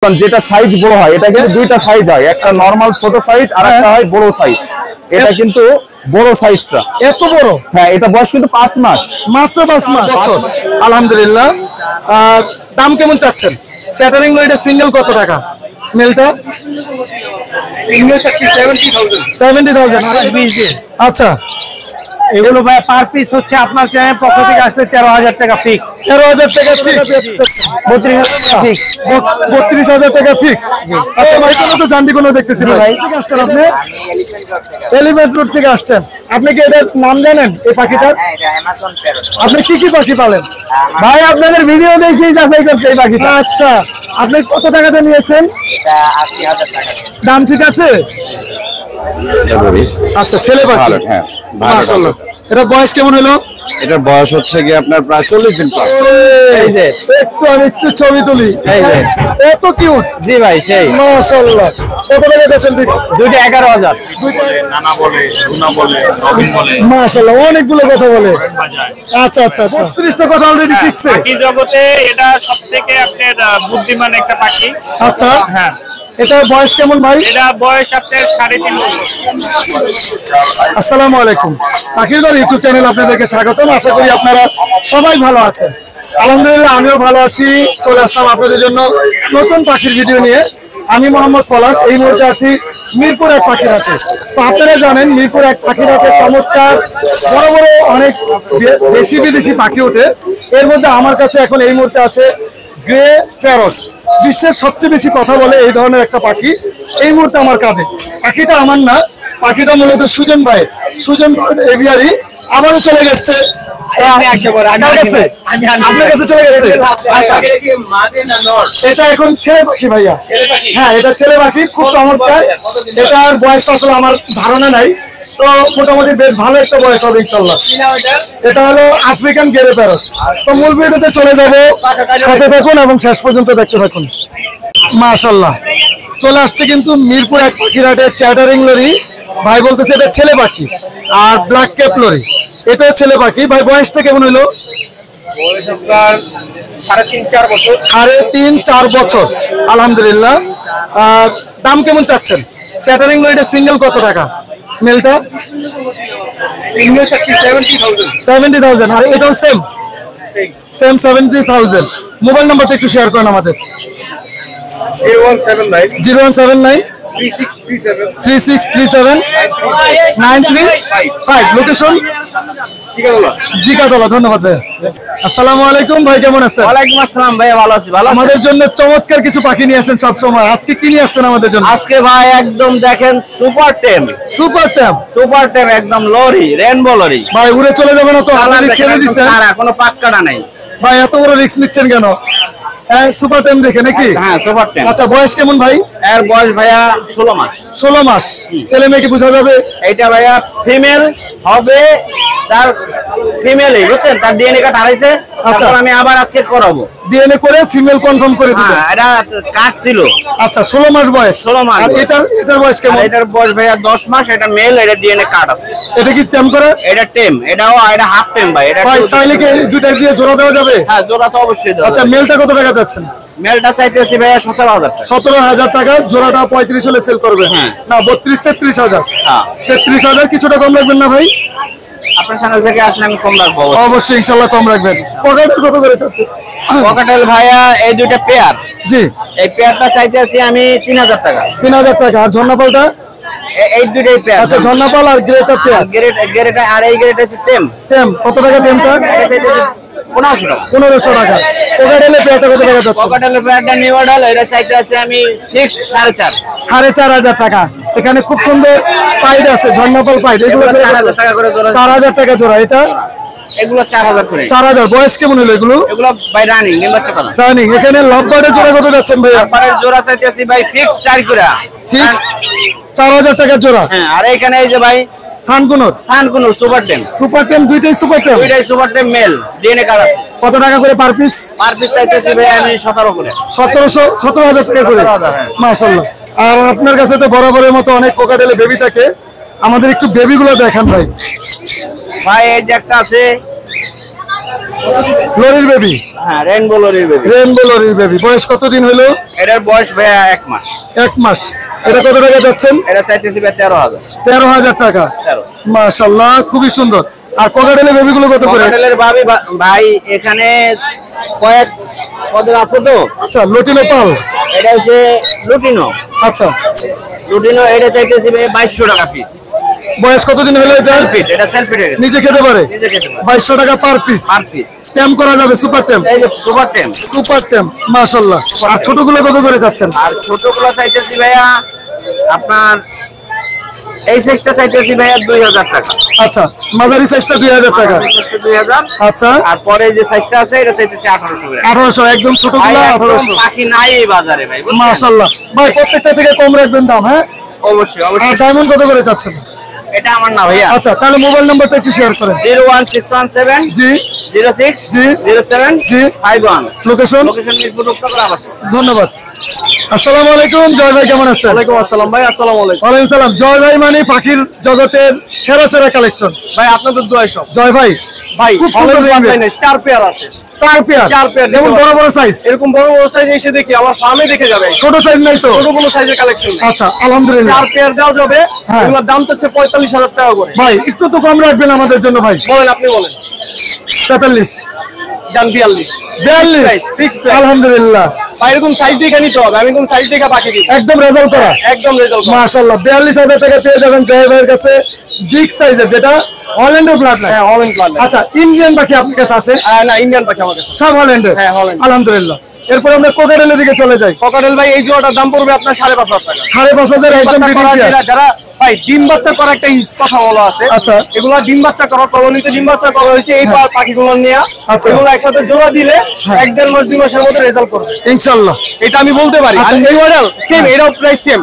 যেটা সাইজ বড় হয় এটা কিন্তু দুইটা সাইজ হয়, একটা নরমাল ছোট সাইজ আর একটা হয় বড় সাইজ। এটা কিন্তু বড় সাইজটা এত বড়। হ্যাঁ, এটা বয়স কিন্তু 5 মাস, মাত্র 5 মাস। আলহামদুলিল্লাহ। দাম কেমন চাচ্ছেন? চ্যাটারিং এটা সিঙ্গেল কত টাকা? মেলটা সিঙ্গেল 70,000 আচ্ছা, এগুলো ভাই পার পিস হচ্ছে আপনার চ্যানেল পক্ষ থেকে আসলে 13,000 টাকা ফিক্স। 13,000 টাকা ফিক্স, 32,000 টাকা ফিক্স, 32,000 টাকা ফিক্স। আচ্ছা ভাই, এটা তো জান্ডি কোনো দেখতেছি ভাই। ঠিক আসছেন আপনি? এলিফ্যান্ট রোড থেকে আসছেন। আপনি কি এটার নাম জানেন এই পাখিটার? আপনি কি কি পাখি পালেন? ভাই আপনাদের ভিডিও দেখেই যাচাই করতে এই পাখিটা। আচ্ছা, আপনি কত টাকাতে নিয়েছেন? দাম ঠিক আছে? আচ্ছা, ছেলে পাখি। ভালো। হ্যাঁ, মাশাআল্লাহ। এটা বয়স কেমন হলো? এটার বয়স হচ্ছে কি আপনার প্রায় 40 দিন প্লাস। এই যে একটু আমি একটু ছবি তুলি। এই যে এত কিউট। জি ভাই সেই মাশাআল্লাহ। কত টাকা দিয়েছেন? দুইটা 11,000। নানা বলে, রুনা বলে, রবিন বলে, মাশাআল্লাহ, অনেকগুলো কথা বলে। আচ্ছা আচ্ছা আচ্ছা, 30টা কথা অলরেডি শিখছে। পাখি জগতে এটা সবথেকে আপনার বুদ্ধিমান একটা পাখি। আচ্ছা, হ্যাঁ, এটা বয়স কেমন ভাই? এটা বয়স আপনার 3.5 বছর। আসসালামু আলাইকুম, পাখির ঘর ইউটিউব চ্যানেল আপনাদেরকে স্বাগতম। আশা করি আপনারা সবাই ভালো আছেন। আলহামদুলিল্লাহ, আমিও ভালো আছি। চলে আসলাম আপনাদের জন্য নতুন পাখির ভিডিও নিয়ে। আমি মোহাম্মদ পলাশ, এই মুহূর্তে আছি মিরপুর এক পাখির হাটে। তো আপনারা জানেন মিরপুর এক পাখির হাটে চমৎকার বড় বড় অনেক দেশি বিদেশি পাখি ওঠে। এর মধ্যে আমার কাছে এখন এই মুহূর্তে আছে গ্রে প্যারট। বিশ্বের সবচেয়ে বেশি কথা বলে এই ধরনের একটা পাখি এই মুহূর্তে আমার কাছে। পাখিটা আমার না, পাখিটা মূলত সুজন ভাই, সুজন এভিয়ারি। আবারও চলে গেছে আপনার কাছে, চলে গেছে। আচ্ছা, এটা এখন ছেলে পাখি ভাইয়া? হ্যাঁ, এটা ছেলে পাখি, খুব চমৎকার। এটার বয়স আসলে আমার ধারণা নাই, তো মোটামুটি বেশ ভালো একটা বয়স হবে ইনশাল্লাহ। এটা হলো আফ্রিকান গ্রে প্যারট। তো মূল ভিডিওতে চলে যাবো, সাথে থাকুন এবং শেষ পর্যন্ত দেখতে থাকুন। মাশাআল্লাহ, চলে আসছে কিন্তু মিরপুর এক পাখির হাটে চ্যাটারিং লরি। ভাই বলতেছে এটা ছেলে পাখি। আর ব্ল্যাক ক্যাপ লরি, এটাও ছেলে পাখি। ভাই বয়সটা কেমন হলো? বয়স আপনার 3.5-4 বছর। 3.5-4 বছর। আলহামদুলিল্লাহ। দাম কেমন চাচ্ছেন? চ্যাটারিং লরিটা সিঙ্গেল কত টাকা? মেলটা সিঙ্গেল 70,000। 70,000। আর এটাও সেম 70,000। মোবাইল নাম্বারটা একটু শেয়ার করেন আমাদের। 0179 3637 935। লোকেশন জিকাতলা। ধন্যবাদ ভাই। আসসালামু আলাইকুম ভাই, কেমন আছেন? ওয়ালাইকুম আসসালাম ভাই, ভালো আছি। ভালো আমাদের জন্য চমৎকার কিছু পাখি নিয়ে আসেন সব সময়। আজকে কি নিয়ে আসছেন আমাদের জন্য? আজকে ভাই একদম দেখেন সুপার টেম, সুপার ট্যাপ। সুপার টেম একদম লরি, রেনবো লরি। ভাই উড়ে চলে যাবে না তো? আপনি ছেড়ে দিচ্ছেন কোনো পাক্কাটা নাই ভাই, এত বড় রিস্ক নিচ্ছেন কেন? হ্যাঁ, সুপার ট্যাপ দেখে নাকি? হ্যাঁ, সুপার টেম। আচ্ছা, বয়স কেমন ভাই? এর বয়স ভাইয়া 16 মাস। 16 মাস। ছেলে মেয়ে কি বোঝা যাবে? এইটা ভাইয়া ফিমেল হবে, তার ফিমেলই বুঝছেন, তার ডিএনএ কার্ড হারাইছে। আচ্ছা, আমি আবার আজকে করাবো, ডিএনএ করে ফিমেল কনফার্ম করে দিবেন। হ্যাঁ, এটা কার্ড ছিল। আচ্ছা, 16 মাস বয়স। 16 মাস। আর এটার বয়স কেমন? এটার বয়স ভাইয়া 10 মাস। এটা মেল, এটা ডিএনএ কার্ড আছে। এটা কি টেম করে? এটা টেম, এটা হাফ টেম ভাই। এটা ভাই চাইলে কি দুইটা দিয়ে জোড়া দেওয়া যাবে? হ্যাঁ, জোড়া তো অবশ্যই দেওয়া আচ্ছা, যাবে। মেলটা কত টাকা যাচ্ছেন? মেলটা চাইতেছি ভাইয়া 17,000 টাকা। 17,000 টাকা। জোড়াটা 35 হলে সেল করবে? হ্যাঁ। না, 32-33,000। হ্যাঁ, 33,000। কিছুটা কম রাখবেন না ভাই? আপনার চ্যানেল থেকে আসলে আমি কম রাখবো। অবশ্যই ইনশাল্লাহ কম রাখবেন। পকেটের কত করে চাচ্ছে? পকেটেল ভাইয়া এই দুইটা পেয়ার, জি, এই পেয়ারটা চাইতেছি আমি 3,000 টাকা। 3,000 টাকা। আর ঝর্ণাপালটা? এই দুইটাই পেয়ার। আচ্ছা, ঝর্ণাপাল আর গ্রেটা পেয়ার। গ্রেটা আর এই গ্রেটা হচ্ছে টেম। টেম কত টাকা? টেমটা 1500 টাকা। 1500 টাকা। পকেটেলের পেয়ারটা কত টাকা যাচ্ছে? পকেটেলের পেয়ারটা নিউ মডেল, এটা চাইতেছি আমি ফিক্সড 4.5। 4,500 টাকা। এখানে খুব সুন্দর পাইড আছে, ঝর্ণাপাল পাইড। এগুলো 4,000 টাকা করে জোড়া। 4,000 টাকা জোড়া। এটা এগুলো 4,000 করে। 4,000। বয়স কেমন হলো এগুলো? এগুলো বাই রানিং বাচ্চা পালা। রানিং। এখানে লাভ বার্ডের জোড়া কত যাচ্ছেন ভাইয়া? তারপরে জোড়া চাইতেছি ভাই ফিক্সড 4 করে। ফিক্সড 4,000 টাকা জোড়া। হ্যাঁ, আর এখানে এই যে ভাই সানকুনোর সানকুনো সুপার টেম, সুপার টেম, দুইটাই সুপার টেম। দুইটাই সুপার টেম মেল, ডিএনএ কার্ড আছে। কত টাকা করে পার পিস? পার পিস চাইতেছি ভাই আমি 17 করে। 17,000 টাকা করে। 17,000, হ্যাঁ। মাশাআল্লাহ। আর আপনার কাছে তো বরাবরের মতো অনেক কোকাটেলে বেবি থাকে, আমাদের একটু বেবি গুলো দেখান ভাই। ভাই এই যে একটা আছে লরির বেবি, হ্যাঁ রেইনবো লরির বেবি। রেইনবো লরির বেবি। বয়স কতদিন হলো? এটার বয়স ভাইয়া 1 মাস। 1 মাস। এটা কত টাকা যাচ্ছেন? এটা চাইতেছি ভাই 13,000। 13,000 টাকা। 13। মাশাআল্লাহ, খুবই সুন্দর। আর কোকাটেলের বেবিগুলো কত করে? কোকাটেলের ভাই এখানে কয়েক পদের আছে তো। আচ্ছা, লুটিনো পাল। এটা হচ্ছে লুটিনো। আচ্ছা, লুটিনো এটা চাইতেছি ভাই 2200 টাকা পিস। বয়স কতদিন হলো এটা? সেলফিট, এটা সেলফিট। নিজে খেতে পারে? নিজে খেতে পারে। 2200 টাকা পার পিস। Per piece. টেম করা যাবে, সুপার টেম। এই যে সুপার টেম। সুপার টেম, মাশাআল্লাহ। আর ছোটগুলো কত করে যাচ্ছেন? আর ছোটগুলো চাইতেছি ভাইয়া আপনার এই সাইজটা চাইতেছি ভাইয়া 2000 টাকা। আচ্ছা, মাঝারি সাইজটা 2000 টাকা। 2000। আচ্ছা, আর পরে যে সাইজটা আছে এটা চাইতেছি 1800 টাকা। 1800। একদম ছোটগুলো 1800। বাকি নাই এই বাজারে ভাই। মাশাআল্লাহ ভাই, প্রত্যেকটা থেকে কম রাখবেন দাম। হ্যাঁ, অবশ্যই আর অবশ্যই। ডায়মন্ড কত করে চাচ্ছেন? এটা আমার না ভাইয়া। আচ্ছা, তাহলে মোবাইল নাম্বারটা একটু শেয়ার করেন। 01617 জি 06 জি 07 জি। 51। লোকেশন? লোকেশন মিরপুর উত্তরা আবাসিক। ধন্যবাদ। আসসালামু আলাইকুম, জয় ভাই, কেমন আছেন? ওয়ালাইকুম আসসালাম ভাই। আসসালামু আলাইকুম ওয়ালাইকুম সালাম। জয় ভাই মানে পাখির জগতের সেরা সেরা কালেকশন। ভাই। আপনাদের দোয়াই সব জয় ভাই, ভাই। খুব সুন্দর রিং। 4 পেয়ার আছে। 4 পেয়ার। 4 পেয়ার। যেমন বড় বড় সাইজ, এরকম বড় বড় সাইজ এসে দেখি আমার ফার্মে দেখে যাবে। ছোট সাইজ নাই তো? ছোট কোনো সাইজের কালেকশন নেই। আচ্ছা, আলহামদুলিল্লাহ। 4 পেয়ার দেওয়া যাবে। হ্যাঁ। এগুলোর দাম হচ্ছে 45,000 টাকা করে। ভাই একটু তো কম রাখবেন আমাদের জন্য ভাই। বলেন, আপনি বলেন। 43 দাম 42। 42। Fixed price। আলহামদুলিল্লাহ, ভাই এরকম সাইজ দেখে নিতে হবে। আমি কোন সাইজ দেখে পাখি দিব। একদম রেজাল্ট করা। একদম রেজাল্ট। মাশাআল্লাহ, 42,000 টাকা পেয়ে যাবেন জয় ভাইয়ের কাছে বিগ সাইজের, যেটা হল্যান্ডের ব্লাড লাইন। হ্যাঁ হল্যান্ড প্লান্ট। আচ্ছা, ইন্ডিয়ান পাখি আপনার কাছে আছে? না, ইন্ডিয়ান পাখি আমার কাছে। সব হল্যান্ডের? হ্যাঁ, হল্যান্ড। আলহামদুলিল্লাহ। এরপর আমরা কোকাটেলের দিকে চলে যাই। ককাটেল ভাই এই জোড়াটার দাম পড়বে আপনার 5,500 টাকা। 5,500 একদম বাচ্চা করা ডিটেইলস। যারা ভাই ডিম বাচ্চা করা একটা কথা বলা আছে। আচ্ছা। এগুলা ডিম বাচ্চা করা, কলোনিতে ডিম বাচ্চা করা হয়েছে এই পাখিগুলো নিয়ে। আচ্ছা। এগুলো একসাথে জোড়া দিলে 1-1.5 মাস 2 মাসের মধ্যে রেজাল্ট করবে ইনশাআল্লাহ। এটা আমি বলতে পারি। আচ্ছা, আর এই মডেল সেম, এটাও প্রাইস সেম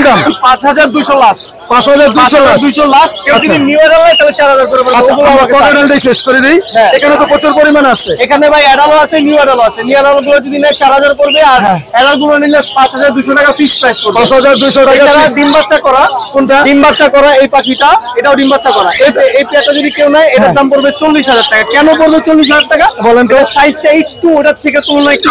দাম 5,200 লাস্ট। 5,200 লাস্ট। কেউ যদি আচ্ছা। নিউ মডেল হয় তাহলে 4,000 করে বলবো। আচ্ছা, ওগুলো আমরা আমাকে চাই। কোকাটেলটাই শেষ করে দিই। হ্যাঁ। এখানে তো প্রচুর পরিমাণ আছে। এখানে ভাই অ্যাডালও আছে, নিউ অ্যাডালও আছে। নিউ অ্যাডাল গুলো যদি নেয় 4,000 পড়বে, আর অ্যাডাল গুলো নিলে 5,200 টাকা ফিক্স প্রাইস পড়বে। 5,200 টাকা এছাড়া fix। ডিম বাচ্চা করা, কোনটা ডিম বাচ্চা করা এই পাখিটা, এটাও ডিম বাচ্চা করা। এই পেয়ারটা যদি কেউ নেয় এটার দাম পড়বে 40,000 টাকা। কেন পড়বে 40,000 টাকা বলেন তো? সাইজটা একটু ওটার থেকে তুলনায় একটু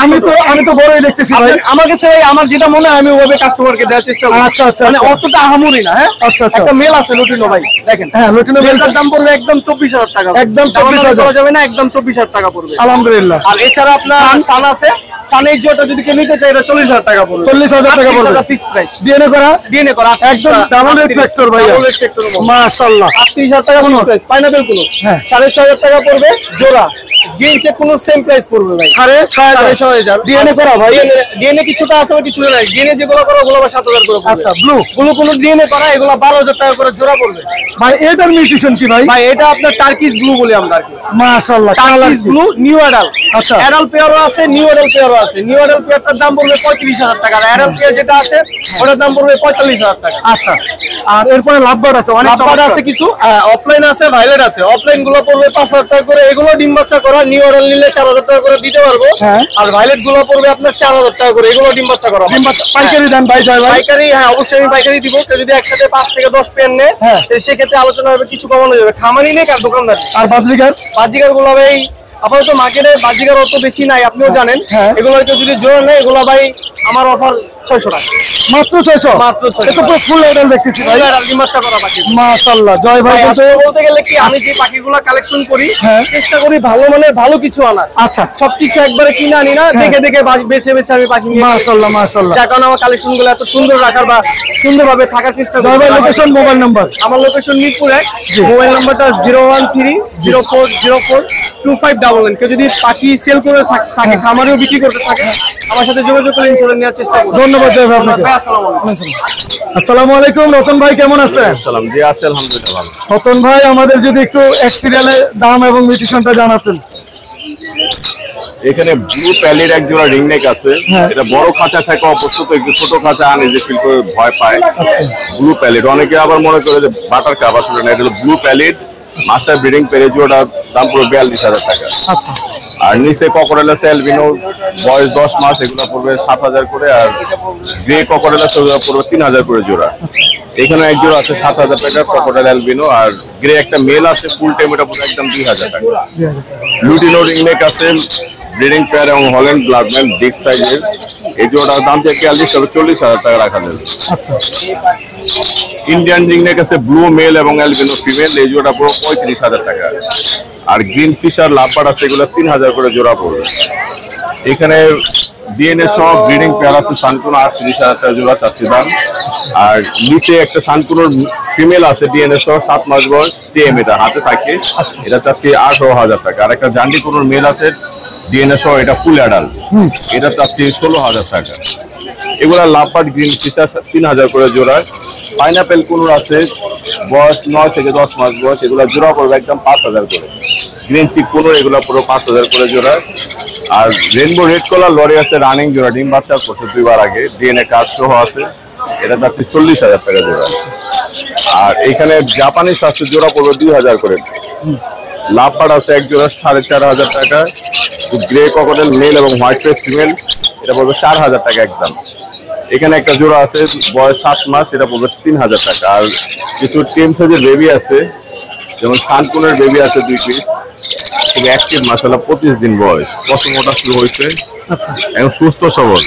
আমি তো বড়ই দেখতেছি ভাই। আমার কাছে ভাই আমার যেটা মনে হয় আমি ওভাবে কাস্টমারকে দেওয়ার চেষ্টা করি। আচ্ছা, আচ্ছা, মানে আচ্ছা। অতটা আহামরি না। হ্যাঁ, আচ্ছা, আচ্ছা। একটা মেল আছে লুটিনো ভাই, দেখেন। হ্যাঁ, লুটিনো মেলটার দাম পড়বে একদম 24,000 টাকা। একদম দামাদামি 24,000 করা যাবে না, একদম 24,000 টাকা পড়বে। আলহামদুলিল্লাহ। আর এছাড়া আপনার সান আছে। সানের জোটা যদি কেউ নিতে চাই এটা 40,000 টাকা পড়বে। 40,000 টাকা পড়বে। Fix price. ডিএনএ করা? ডিএনএ করা একদম ডাবল রেড ফ্যাক্টর ভাই। Double red factor. মাশাআল্লাহ। 38,000 টাকা ফিক্স প্রাইস। পাইনাপল কোন হ্যাঁ। 6,500 টাকা পড়বে জোড়া। গ্রিন চেক কোন সেম প্রাইস পড়বে ভাই। 6,500। ডিএনএ করা ভাই? ডিএনএ কিছুটা আছে আর কিছুটা নাই। ডিএনএ যেগুলো করা ওগুলো 7,000 করে পড়বে। আচ্ছা, ব্লু কোন ডিএনএ করা এগুলো 12,000 টাকা করে জোড়া পড়বে। ভাই। এটার নিউট্রিশন কি ভাই? ভাই এটা আপনার টার্কিশ ব্লু বলি আমরা আর কি। মাশাআল্লাহ, টার্কিশ ব্লু নিউ অ্যাডাল। আচ্ছা। অ্যাডাল পেয়ারও আছে, নিউ অ্যাডাল পেয়ারও আছে। নিউ অ্যাডাল পেয়ারটার দাম পড়বে 35,000 টাকা। আর অ্যাডাল পেয়ার যেটা আছে ওটার দাম পড়বে 45,000 টাকা। আচ্ছা। আর এরপরে লাভবার্ড আছে, অনেক লাভবার্ড আছে কিছু, অফলাইন আছে, ভায়োলেট আছে। অফলাইন গুলো পড়বে 5,000 টাকা করে। এগুলো ডিম বাচ্চা করা, নিউ অ্যাডাল নিলে 4,000 টাকা করে দিতে পারবো। হ্যাঁ। আর ভায়োলেট গুলো পড়বে আপনার 4,000 টাকা করে। এগুলো ডিম বাচ্চা করা। পাইকারি দাম ভাই জয় ভাই? পাইকারি, হ্যাঁ অবশ্যই আমি পাইকারি দিব। কেউ যদি একসাথে 5 থেকে 10 পেয়ার নেয় হ্যাঁ। সেক্ষেত্রে আলোচনা হবে, কিছু কমানো যাবে। খামারি নেই আর দোকানদার। আর বাজরিকার? বাজিকার গুলো ভাই আপাতত মার্কেটে বাজিকার অত বেশি নাই, আপনিও জানেন। হ্যাঁ। এগুলো কেউ যদি জোর নেয় এগুলো ভাই আমার অফার 600 টাকা। মাত্র 600? মাত্র 600। এটা পুরো ফুল অর্ডার দেখতেছি ভাই। ডিম বাচ্চা করা পাখি। মাশাআল্লাহ, জয় ভাই ভাই, বলতে আসলে বলতে গেলে কি আমি যে পাখিগুলো কালেকশন করি হ্যাঁ। চেষ্টা করি ভালো মানের ভালো কিছু আনার। আচ্ছা। সবকিছু একবারে কিনে আনি না, দেখে দেখে বেছে বেছে আমি পাখি নিয়ে আসি। মাশাআল্লাহ, মাশাআল্লাহ। যার কারণে আমার কালেকশন গুলো এত সুন্দর রাখার বা সুন্দরভাবে থাকার চেষ্টা করি। জয় ভাই লোকেশন, মোবাইল নাম্বার? আমার লোকেশন মিরপুর 1। মোবাইল নাম্বারটা 01304042599। কেউ যদি পাখি সেল করে থাকে, খামারেও বিক্রি করতে থাকে, আমার সাথে যোগাযোগ করে ইনশাআল্লাহ নেওয়ার চেষ্টা করব। ধন্যবাদ জয় ভাই আপনাকে। ভাই, আসসালামু আলাইকুম। আসসালামু আলাইকুম, রতন ভাই কেমন আছেন? সালাম জি, আছে আলহামদুলিল্লাহ ভালো। রতন ভাই আমাদের যদি একটু এক সিরিয়ালের দাম এবং নিউট্রিশনটা জানাতেন। এখানে ব্লু প্যালির এক জোড়া রিংনেক আছে। হ্যাঁ। এটা বড় খাঁচা থাকে, অবশ্যই একটু ছোট খাঁচা আনে যে ফিল করে ভয় পায়। ব্লু প্যালিড, অনেকে আবার মনে করে যে বাটার কাপ, আসলে না, এটা হলো ব্লু প্যালিড মাস্টার ব্রিডিং পেয়ার। জোড়ার দাম পুরো 42,000 টাকা। আচ্ছা। আর নিচে ককরেল আছে অ্যালবিনো, বয়স 10 মাস, এগুলো পড়বে 7,000 করে। আর গ্রে ককরেল আছে ওগুলো পড়বে 3,000 করে জোড়া। এখানে এক জোড়া আছে 7,000 টাকা ক্রোকোডাইল অ্যালবিনো, আর গ্রে একটা মেল আছে ফুল টাইম, এটা পুরো একদম 2,000 টাকা। লুটিনো রিংনেক আছে ব্রিডিং পেয়ার এবং হল্যান্ড ব্লাডম্যান বিগ সাইজের, এই জোড়াটার দাম থেকে 40,000 টাকা রাখা যাবে। আচ্ছা, ইন্ডিয়ান রিংনেক আছে ব্লু মেল এবং অ্যালবিনো ফিমেল, এই জোড়া পুরো 35,000 টাকা। আর গ্রিন ফিশার লাভবার্ড আছে, এগুলো 3,000 করে জোড়া পড়বে। এখানে ডিএনএ সহ ব্রিডিং পেয়ার আছে সানকুনো 38,000 টাকা জোড়া চাচ্ছি দাম। আর নিচে একটা সানকুনোর ফিমেল আছে ডিএনএ সহ 7 মাস বয়স, টিএম এটা হাতে থাকে, এটা চাচ্ছি 18,000 টাকা। আর একটা জান্ডিকুনোর মেল আছে ডিএনএ সহ, এটা ফুল অ্যাডাল্ট, এটা চাচ্ছি 16,000 টাকা। এগুলা লাভবার্ড গ্রিন ফিশার 3,000 করে জোড়া। পাইনাপেল কুনুর আছে বয়স 9 থেকে 10 মাস বয়স, এগুলা জোড়া পড়বে একদম 5,000 করে। গ্রিন চিক কুনুর এগুলা পুরো 5,000 করে জোড়া। আর রেনবো রেড কলার লরি আছে রানিং জোড়া, ডিম বাচ্চা করছে 2 বার আগে, ডিএনএ কার্ড সহ আছে, এটা চাচ্ছি 40,000 টাকা জোড়া। আর এখানে জাপানিজ আছে জোড়া পড়বে 2,000 করে। লাভবার্ড আছে এক জোড়া 4,500 টাকা। গ্রে ক্রোকোডাইল মেল এবং হোয়াইট ফেস ফিমেল, এটা পড়বে 4,000 টাকা একদম। এখানে একটা জোড়া আছে বয়স 7 মাস, এটা পড়বে 3,000 টাকা। আর কিছু টিম সাইজের বেবি আছে, যেমন সানকুনের বেবি আছে 2 পিস, খুব অ্যাক্টিভ মাশাআল্লাহ, 25 দিন বয়স, প্রথম ওটা শুরু হয়েছে, এবং সুস্থ সবল,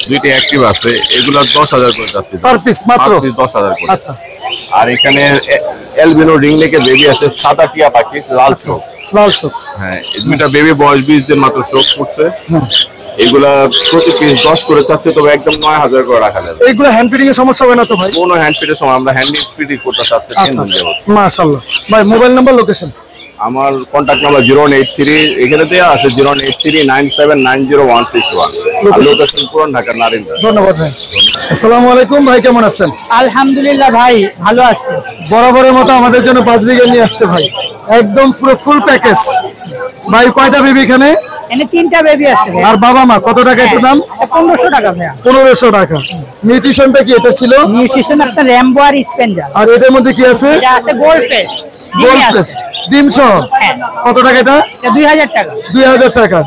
2টি অ্যাক্টিভ আছে, এগুলা 10,000 করে যাচ্ছে পার পিস মাত্র 10,000 করে। আচ্ছা, আর এখানে অ্যালবিনো রিংনেকের বেবি আছে, সাদা টিয়া পাখি, লাল চোখ। লাল চোখ, হ্যাঁ, এই 2টা বেবি বয়স 20 দিন মাত্র, চোখ পড়ছে। এগুলা প্রতি পিস 10 করে চাচ্ছে, তবে একদম 9,000 করে রাখা যাবে। এইগুলো হ্যান্ড ফিটিং এর সমস্যা হবে না তো ভাই? কোনো হ্যান্ড ফিটের সময় আমরা হ্যান্ড ফিটিং করতে চাচ্ছি 3 দিন যাবত। মাশাআল্লাহ ভাই, মোবাইল নাম্বার লোকেশন? আমার কন্টাক্ট নাম্বার 083, এখানে দেয়া আছে 08397906161, আর লোকেশন পুরান ঢাকা নারিন্দা। ধন্যবাদ ভাই। আসসালামু আলাইকুম ভাই, কেমন আছেন? আলহামদুলিল্লাহ ভাই, ভালো আছি। বরাবরের মতো আমাদের জন্য বাজরিগা নিয়ে আসছে ভাই, একদম পুরো ফুল প্যাকেজ। ভাই কয়টা বেবি এখানে? এখানে 3টা বেবি আছে ভাই। আর বাবা মা কত টাকা এটার দাম? 1500 টাকা ভাই। 1500 টাকা। নিউট্রিশনটা কি এটা ছিল? নিউট্রিশন আপনার র্যাম্বো আর স্পেঞ্জার। আর এটার মধ্যে কি আছে? এটা আছে গোল্ড ফেস। গোল্ড ফেস ডিম সহ। কত টাকা এটা? এটা 2000 টাকা। 2000 টাকা।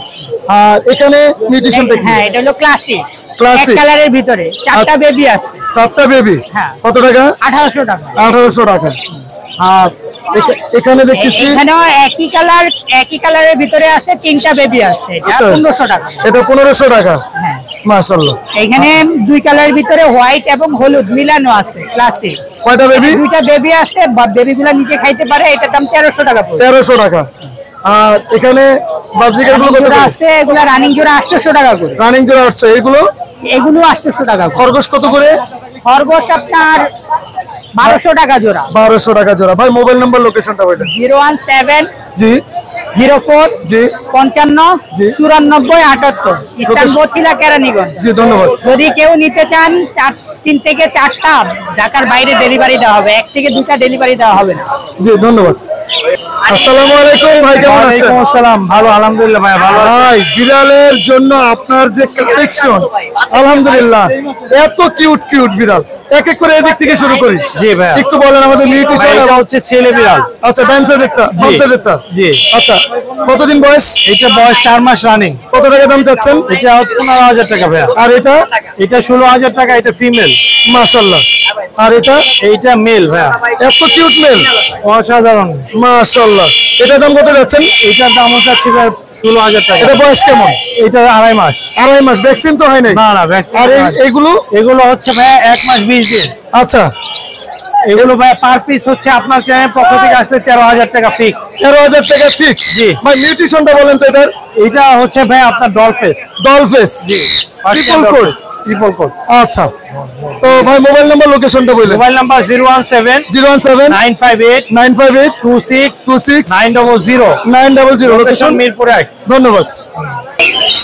আর এখানে নিউট্রিশনটা কি? হ্যাঁ, এটা হলো ক্লাসিক। ক্লাসিক এক কালারের ভিতরে 4টা বেবি আছে। 4টা বেবি? হ্যাঁ। কত টাকা? 1800 টাকা। 1800 টাকা। আর এখানে দেখতেছি এখানেও একই কালারের ভিতরে আছে 3টা বেবি আছে, এটা 1500 টাকা। এটা 1500 টাকা। হ্যাঁ মাশাআল্লাহ। এখানে 2 কালারের ভিতরে হোয়াইট এবং হলুদ মিলানো আছে, ক্লাসিক। কয়টা বেবি? 2টা বেবি আছে, বেবিগুলো নিজে খাইতে পারে, এটার দাম 1300 টাকা পড়বে। 1300 টাকা। আর এখানে বাজিকারগুলো কত করে আছে? এগুলা রানিং জোড়া 800 টাকা করে। রানিং জোড়া আসছে এগুলো? এগুলো 800 টাকা করে। খরগোশ কত করে? খরগোশ আপনার 1200 টাকা জোড়া। 1200 টাকা জোড়া। ভাই মোবাইল নাম্বার লোকেশনটা বলেন। 017 জি 04 জি 55 জি 94 78, ইস্তানবুল চিলা কেরানীগঞ্জ। জি ধন্যবাদ। যদি কেউ নিতে চান 3 থেকে 4টা ঢাকার বাইরে ডেলিভারি দেওয়া হবে, 1 থেকে 2টা ডেলিভারি দেওয়া হবে না। জি ধন্যবাদ। আসসালামু আলাইকুম ভাই, কেমন আছেন? আসসালাম, ভালো আলহামদুলিল্লাহ ভাই, ভালো। ভাই বিড়ালের জন্য আপনার যে কালেকশন, আলহামদুলিল্লাহ, এত কিউট কিউট বিড়াল, এক এক করে এদিক থেকে শুরু করি। জি ভাই, একটু বলেন আমাদের নিউট্রিশন। এটা হচ্ছে ছেলে বিড়াল। আচ্ছা, ডান্সার একটা, বাচ্চার একটা। জি। আচ্ছা, কতদিন বয়স? এটা বয়স 4 মাস রানিং। কত টাকা দাম চাচ্ছেন? এটা 15,000 টাকা ভাই। আর এটা? এটা 16,000 টাকা, এটা ফিমেল। মাশাআল্লাহ। আর এটা? এইটা মেল ভাই। এত কিউট মেল, অসাধারণ। মাশাআল্লাহ। এটার দাম কত যাচ্ছেন? এটার দাম হচ্ছে 16,000 টাকা। এটা বয়স কেমন? এটা 2.5 মাস। 2.5 মাস। ভ্যাকসিন তো হয় নাই? না না, ভ্যাকসিন। আর এগুলো? এগুলো হচ্ছে ভাই 1 মাস 20 দিন। আচ্ছা, এগুলো ভাই পার পিস হচ্ছে আপনার চ্যানেল পক্ষ থেকে আসলে 13,000 টাকা ফিক্স। 13,000 টাকা ফিক্স? জি। ভাই নিউট্রিশনটা বলেন তো এটার? এটা হচ্ছে ভাই আপনার ডলফেস। ডলফেস? জি। Triple code? Triple code. আচ্ছা, তো ভাই মোবাইল নাম্বার লোকেশনটা বলেন। Mobile number 017 017 958 958 26 26 900। 900। লোকেশন মিরপুর 1। ধন্যবাদ।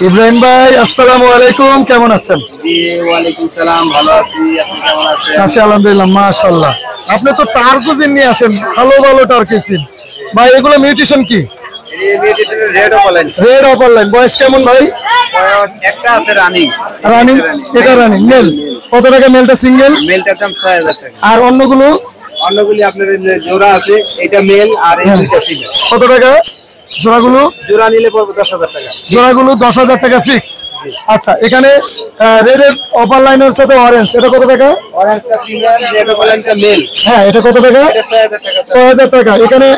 ইব্রাহিম ভাই আসসালামু আলাইকুম, কেমন আছেন? জি ওয়ালাইকুম সালাম, ভালো আছি। আপনি কেমন আছেন? আছি আলহামদুলিল্লাহ, মাশাআল্লাহ। আপনি তো টার্কুজিন নিয়ে আসেন, ভালো ভালো টার্কুজিন। ভাই এগুলো মিউটেশন কি? Red opaline. Red opaline. বয়স কেমন ভাই? একটা আছে রানিং। রানিং? এটা রানিং মেল। কত টাকা মেলটা সিঙ্গেল? মেলটার দাম 6000 টাকা। আর অন্যগুলো? অন্যগুলি আপনার জোড়া আছে, এটা মেল আর এই দুইটা ফিমেল। কত টাকা? জোড়াগুলো জোড়া নিলে পড়বে 10,000 টাকা। জোড়াগুলো 10,000 টাকা ফিক্সড। আচ্ছা, এখানে রেডের অপার লাইনের সাথে অরেঞ্জ, এটা কত টাকা? অরেঞ্জটা ফিমেল, রেড অপালাইনটা মেল। হ্যাঁ, এটা কত টাকা? এটা 6,000 টাকা। 6,000 টাকা। এখানে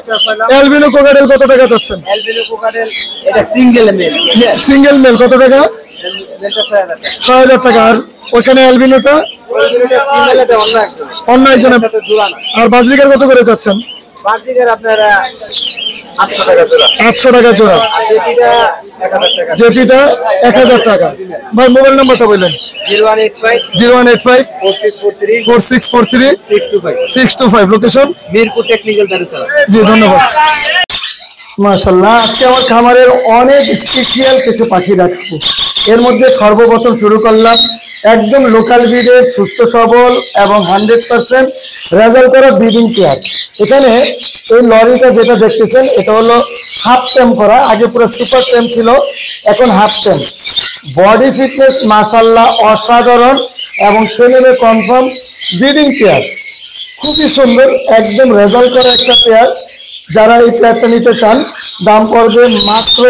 অ্যালবিনো কোকাটেল কত টাকা চাচ্ছেন? অ্যালবিনো কোকাটেল এটা সিঙ্গেল মেল, সিঙ্গেল মেল কত টাকা? মেলটা 6,000 টাকা। 6,000 টাকা। আর ওখানে অ্যালবিনোটা অ্যালবিনোটা ফিমেল, এটা অন্য একজন, অন্য একজনের। সাথে জোড়া না। আর বাজরিকার কত করে চাচ্ছেন? বার্জিকের আপনারা 800 টাকা জোড়া। 800 টাকা জোড়া। আর যেটিটা 1,000 টাকা। যেটিটা 1000 টাকা। ভাই মোবাইল নাম্বারটা বললেন? 0185 0185 4643 4643 625। 625। Location Mirpur technical Darussalam. জি, ধন্যবাদ। মাশাআল্লাহ, আজকে আমার খামারের অনেক স্পেশাল কিছু পাখি দেখাবো। এর মধ্যে সর্বপ্রথম শুরু করলাম একদম লোকাল ব্রিডের সুস্থ সবল এবং 100% রেজাল্ট করা ব্রিডিং পেয়ার। এখানে এই লরিটা যেটা দেখতেছেন এটা হলো হাফ টেম করা, আগে পুরো সুপার টেম ছিল, এখন হাফ টেম। বডি ফিটনেস মাশাআল্লাহ অসাধারণ এবং ছেলেদের কনফার্ম ব্রিডিং পেয়ার, খুবই সুন্দর, একদম রেজাল্ট করা একটা পেয়ার। যারা এই পেয়ারটা নিতে চান দাম পড়বে মাত্র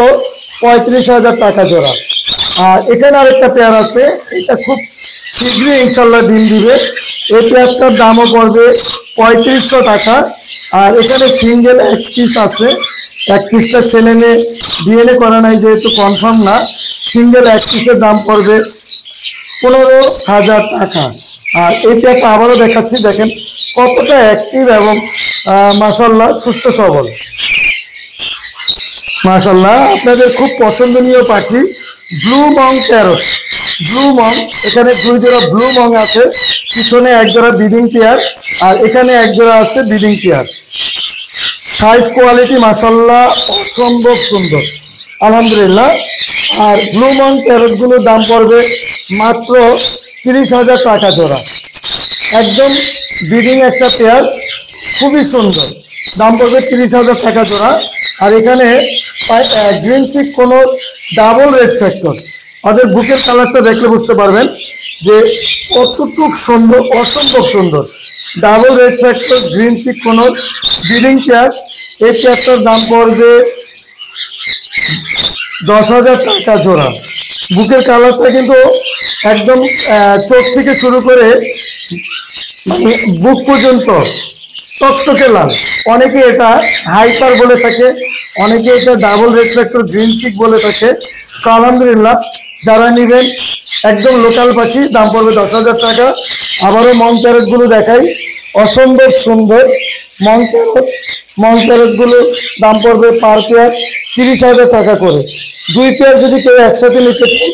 35,000 টাকা জোড়া। আর এখানে আরেকটা পেয়ার আছে, এটা খুব শীঘ্রই ইনশাল্লাহ ডিম দিবে। এই পেয়ারটার দামও পড়বে 3500 টাকা। আর এখানে সিঙ্গেল এক পিস আছে, এক পিসটা ছেলে মেয়ে ডিএনএ করা নাই যেহেতু কনফার্ম না, সিঙ্গেল এক পিসের দাম পড়বে 15,000 টাকা। আর এই পেয়ারটা আবারও দেখাচ্ছি, দেখেন কতটা অ্যাক্টিভ এবং মাশাআল্লাহ সুস্থ সবল। মাশাআল্লাহ, আপনাদের খুব পছন্দনীয় পাখি ব্লু মং প্যারট। ব্লু মং, এখানে 2 জোড়া ব্লু মং আছে, পিছনে 1 জোড়া ব্রিডিং পেয়ার, আর এখানে 1 জোড়া আছে ব্রিডিং পেয়ার। সাইজ কোয়ালিটি মাশাআল্লাহ অসম্ভব সুন্দর, আলহামদুলিল্লাহ। আর ব্লু মং প্যারটগুলোর দাম পড়বে মাত্র 30,000 টাকা জোড়া। একদম ব্রিডিং একটা পেয়ার, খুবই সুন্দর, দাম পড়বে 30,000 টাকা জোড়া। আর এখানে গ্রিন চিক কোনো ডাবল রেড ফ্যাক্টর, ওদের বুকের কালারটা দেখলে বুঝতে পারবেন যে কতটুকু সুন্দর, অসম্ভব সুন্দর। Double red factor green cheek কোনো ব্রিডিং পেয়ার। এই পেয়ারটার দাম পড়বে 10,000 টাকা জোড়া। বুকের কালারটা কিন্তু একদম চোখ থেকে শুরু করে মানে বুক পর্যন্ত টকটকে লাল। অনেকে এটা হাইপার বলে থাকে, অনেকে এটা double red factor green cheek বলে থাকে। তো আলহামদুলিল্লাহ, যারা নেবেন একদম লোকাল পাখি, দাম পড়বে 10,000 টাকা। আবারও মং প্যারটগুলো দেখাই, অসম্ভব সুন্দর মং প্যারটগুলো দাম পড়বে পার পেয়ার 30,000 টাকা করে। 2 পেয়ার যদি কেউ একসাথে নিতে চান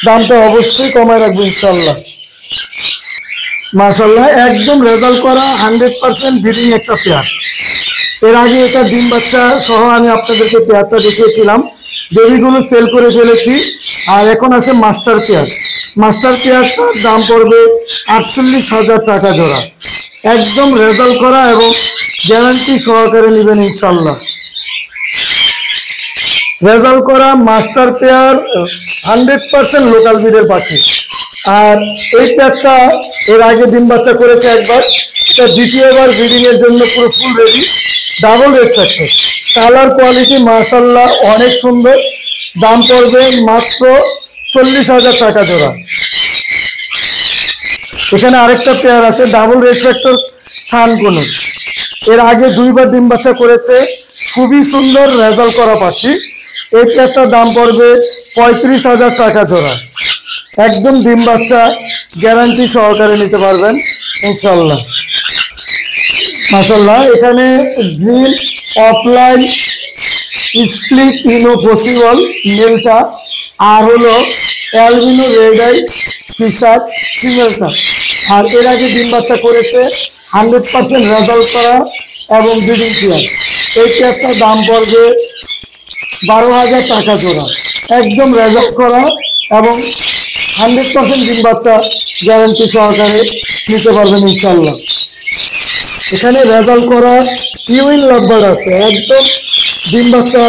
দামটা অবশ্যই কমায় রাখবো ইনশাল্লাহ। মাশাআল্লাহ, একদম রেজাল্ট করা 100% ব্রিডিং একটা পেয়ার। এর আগে এটা ডিম বাচ্চা সহ আমি আপনাদেরকে পেয়ারটা দেখিয়েছিলাম, বেবিগুলো সেল করে ফেলেছি। আর এখন আছে মাস্টার পেয়ার। মাস্টার পেয়ারটার দাম পড়বে 48,000 টাকা জোড়া। একদম রেজাল্ট করা এবং গ্যারান্টি সহকারে নেবেন ইনশাল্লাহ। রেজাল্ট করা মাস্টার পেয়ার 100% লোকাল ব্রিডের পাখি। আর এই পেয়ারটা এর আগে ডিম বাচ্চা করেছে একবার, এটা দ্বিতীয়বার ব্রিডিং এর জন্য পুরো full ready. Double red factor, colour quality মাশাআল্লাহ অনেক সুন্দর। দাম পড়বে মাত্র 40,000 টাকা জোড়া। এখানে আরেকটা পেয়ার আছে ডাবল রেড ফ্যাক্টর সানকুনো, এর আগে 2বার ডিম বাচ্চা করেছে, খুবই সুন্দর রেজাল্ট করা পাখি। এই পেয়ারটার দাম পড়বে 35,000 টাকা জোড়া। একদম ডিম বাচ্চা গ্যারান্টি সহকারে নিতে পারবেন ইনশাআল্লাহ। মাশাআল্লাহ, এখানে গ্রিন অফলাইন স্প্লিট ইনো পসিবল মেলটা, আর হলো অ্যালবিনো রেড আই ফিশার ফিমেলটা। আর এর আগে ডিম বাচ্চা করেছে, 100% রেজাল্ট করা এবং ব্রিডিং পেয়ার। এই পেয়ারটার দাম পড়বে 12,000 টাকা জোড়া। একদম রেজাল্ট করা এবং 100% ডিম বাচ্চা গ্যারান্টি সহকারে নিতে পারবেন ইনশাআল্লাহ। এখানে রেজাল্ট করা ইউইন লাভবার্ড আছে, একদম ডিম বাচ্চা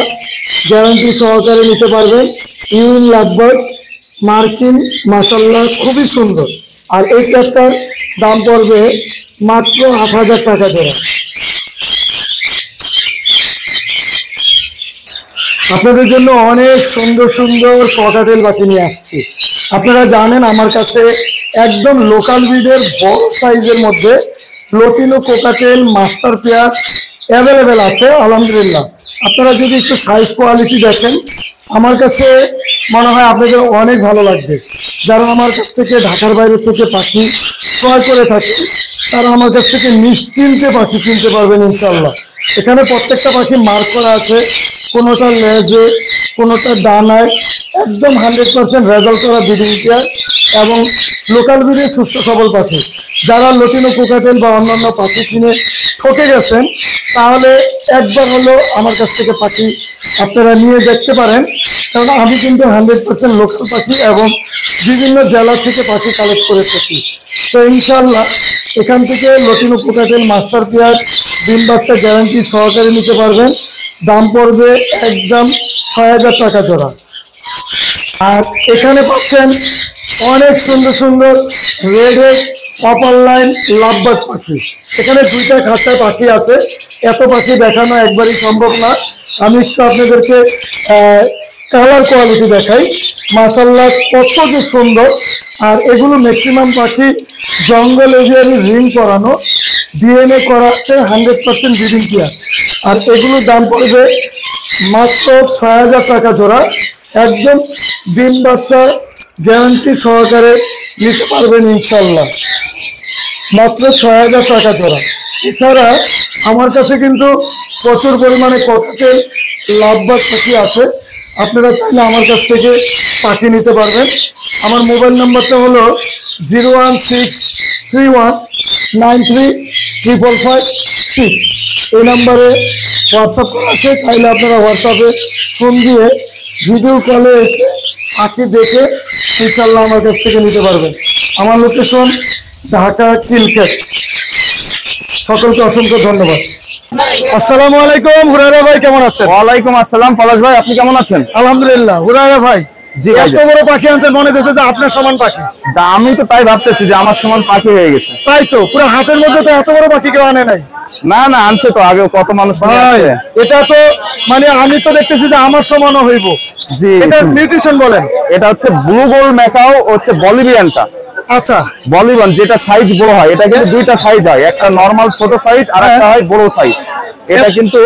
গ্যারান্টি সহকারে নিতে পারবেন। ইউইন লাভবার্ড মার্কিন মাশাআল্লাহ খুবই সুন্দর। আর এই পেয়ারটার দাম পড়বে মাত্র 8,000 টাকা জোড়া। আপনাদের জন্য অনেক সুন্দর সুন্দর ককাটেল পাখি নিয়ে আসছি। আপনারা জানেন আমার কাছে একদম লোকাল ব্রিডের বড় সাইজের মধ্যে লটিনো কোকাটেল মাস্টার পেয়ার অ্যাভেলেবেল আছে আলহামদুলিল্লাহ। আপনারা যদি একটু সাইজ কোয়ালিটি দেখেন আমার কাছে মনে হয় আপনাদের অনেক ভালো লাগবে। যারা আমার কাছ থেকে ঢাকার বাইরে থেকে পাখি ক্রয় করে থাকে তারা আমার কাছ থেকে নিশ্চিন্তে পাখি কিনতে পারবেন ইনশাল্লাহ। এখানে প্রত্যেকটা পাখি মার্ক করা আছে, কোনোটা লেজে কোনোটা ডানায়, একদম 100% রেজাল্ট করা ব্রিডিং পেয়ার এবং লোকাল ব্রিডের সুস্থ সবল পাখি। যারা লটিনো কোকাটেল বা অন্যান্য পাখি কিনে ঠকে গেছেন তাহলে একবার হলো আমার কাছ থেকে পাখি আপনারা নিয়ে দেখতে পারেন, কারণ আমি কিন্তু 100% লোকাল পাখি এবং বিভিন্ন জেলা থেকে পাখি কালেক্ট করে থাকি। তো ইনশাল্লাহ এখান থেকে লটিনো কোকাটেল মাস্টার পেয়ার ডিম বাচ্চা গ্যারান্টি সহকারে নিতে পারবেন। দাম পড়বে একদম ৬,০০০ টাকা জোড়া। আর এখানে পাচ্ছেন অনেক সুন্দর সুন্দর রেড অপার লাইন লাভবার্ড পাখি। এখানে দুইটা খাঁচায় পাখি আছে, এত পাখি দেখানো একবারই সম্ভব না। আমি একটু আপনাদেরকে কালার কোয়ালিটি দেখাই, মাশাআল্লাহ কত যে সুন্দর। আর এগুলো ম্যাক্সিমাম পাখি জঙ্গল এরিয়ারি রিং করানো, ডিএনএ করা আছে, 100% ব্রিডিং পেয়ার। আর এগুলোর দাম পড়বে মাত্র ৬,০০০ টাকা জোড়া। একদম ডিম বাচ্চা গ্যারান্টি সহকারে নিতে পারবেন ইনশাল্লাহ, মাত্র ৬,০০০ টাকা জোড়া। এছাড়া আমার কাছে কিন্তু প্রচুর পরিমাণে ককাটেল লাভবার্ড পাখি আছে, আপনারা চাইলে আমার কাছ থেকে পাখি নিতে পারবেন। আমার মোবাইল নাম্বারটা হলো 01631935556। এই নাম্বারে হোয়াটসঅ্যাপ করা আছে, চাইলে আপনারা হোয়াটসঅ্যাপে ফোন দিয়ে ভিডিও কলে এসে পাখি দেখে ইনশাল্লাহ আমার কাছ থেকে নিতে পারবেন। আমার লোকেশন ঢাকা কিলকেট। সকলকে অসংখ্য ধন্যবাদ। আসসালামু আলাইকুম হুরায়রা ভাই, কেমন আছেন? ওয়ালাইকুম আসসালাম পলাশ ভাই, আপনি কেমন আছেন? আলহামদুলিল্লাহ। হুরায়রা ভাই, জি ভাই, এত বড় পাখি আনছেন, মনে হচ্ছে যে আপনার সমান পাখি। আমি তো তাই ভাবতেছি যে আমার সমান পাখি হয়ে গেছে। তাই তো, পুরো হাটের মধ্যে তো এত বড় পাখি কেউ আনে নাই। না না, আনছে তো, আগে কত মানুষ নিয়ে ভাই আসছে। এটা তো মানে আমি তো দেখতেছি যে আমার সমানও হইব। জি, এটা নিউট্রিশন বলেন? এটা হচ্ছে ব্লু গোল্ড ম্যাকাও, হচ্ছে বলিভিয়ানটা। আচ্ছা, বলিভিয়ান যেটা সাইজ বড় হয়, এটা কিন্তু দুইটা সাইজ হয়, একটা নরমাল ছোট সাইজ আর একটা হয় বড় সাইজ। এটা কিন্তু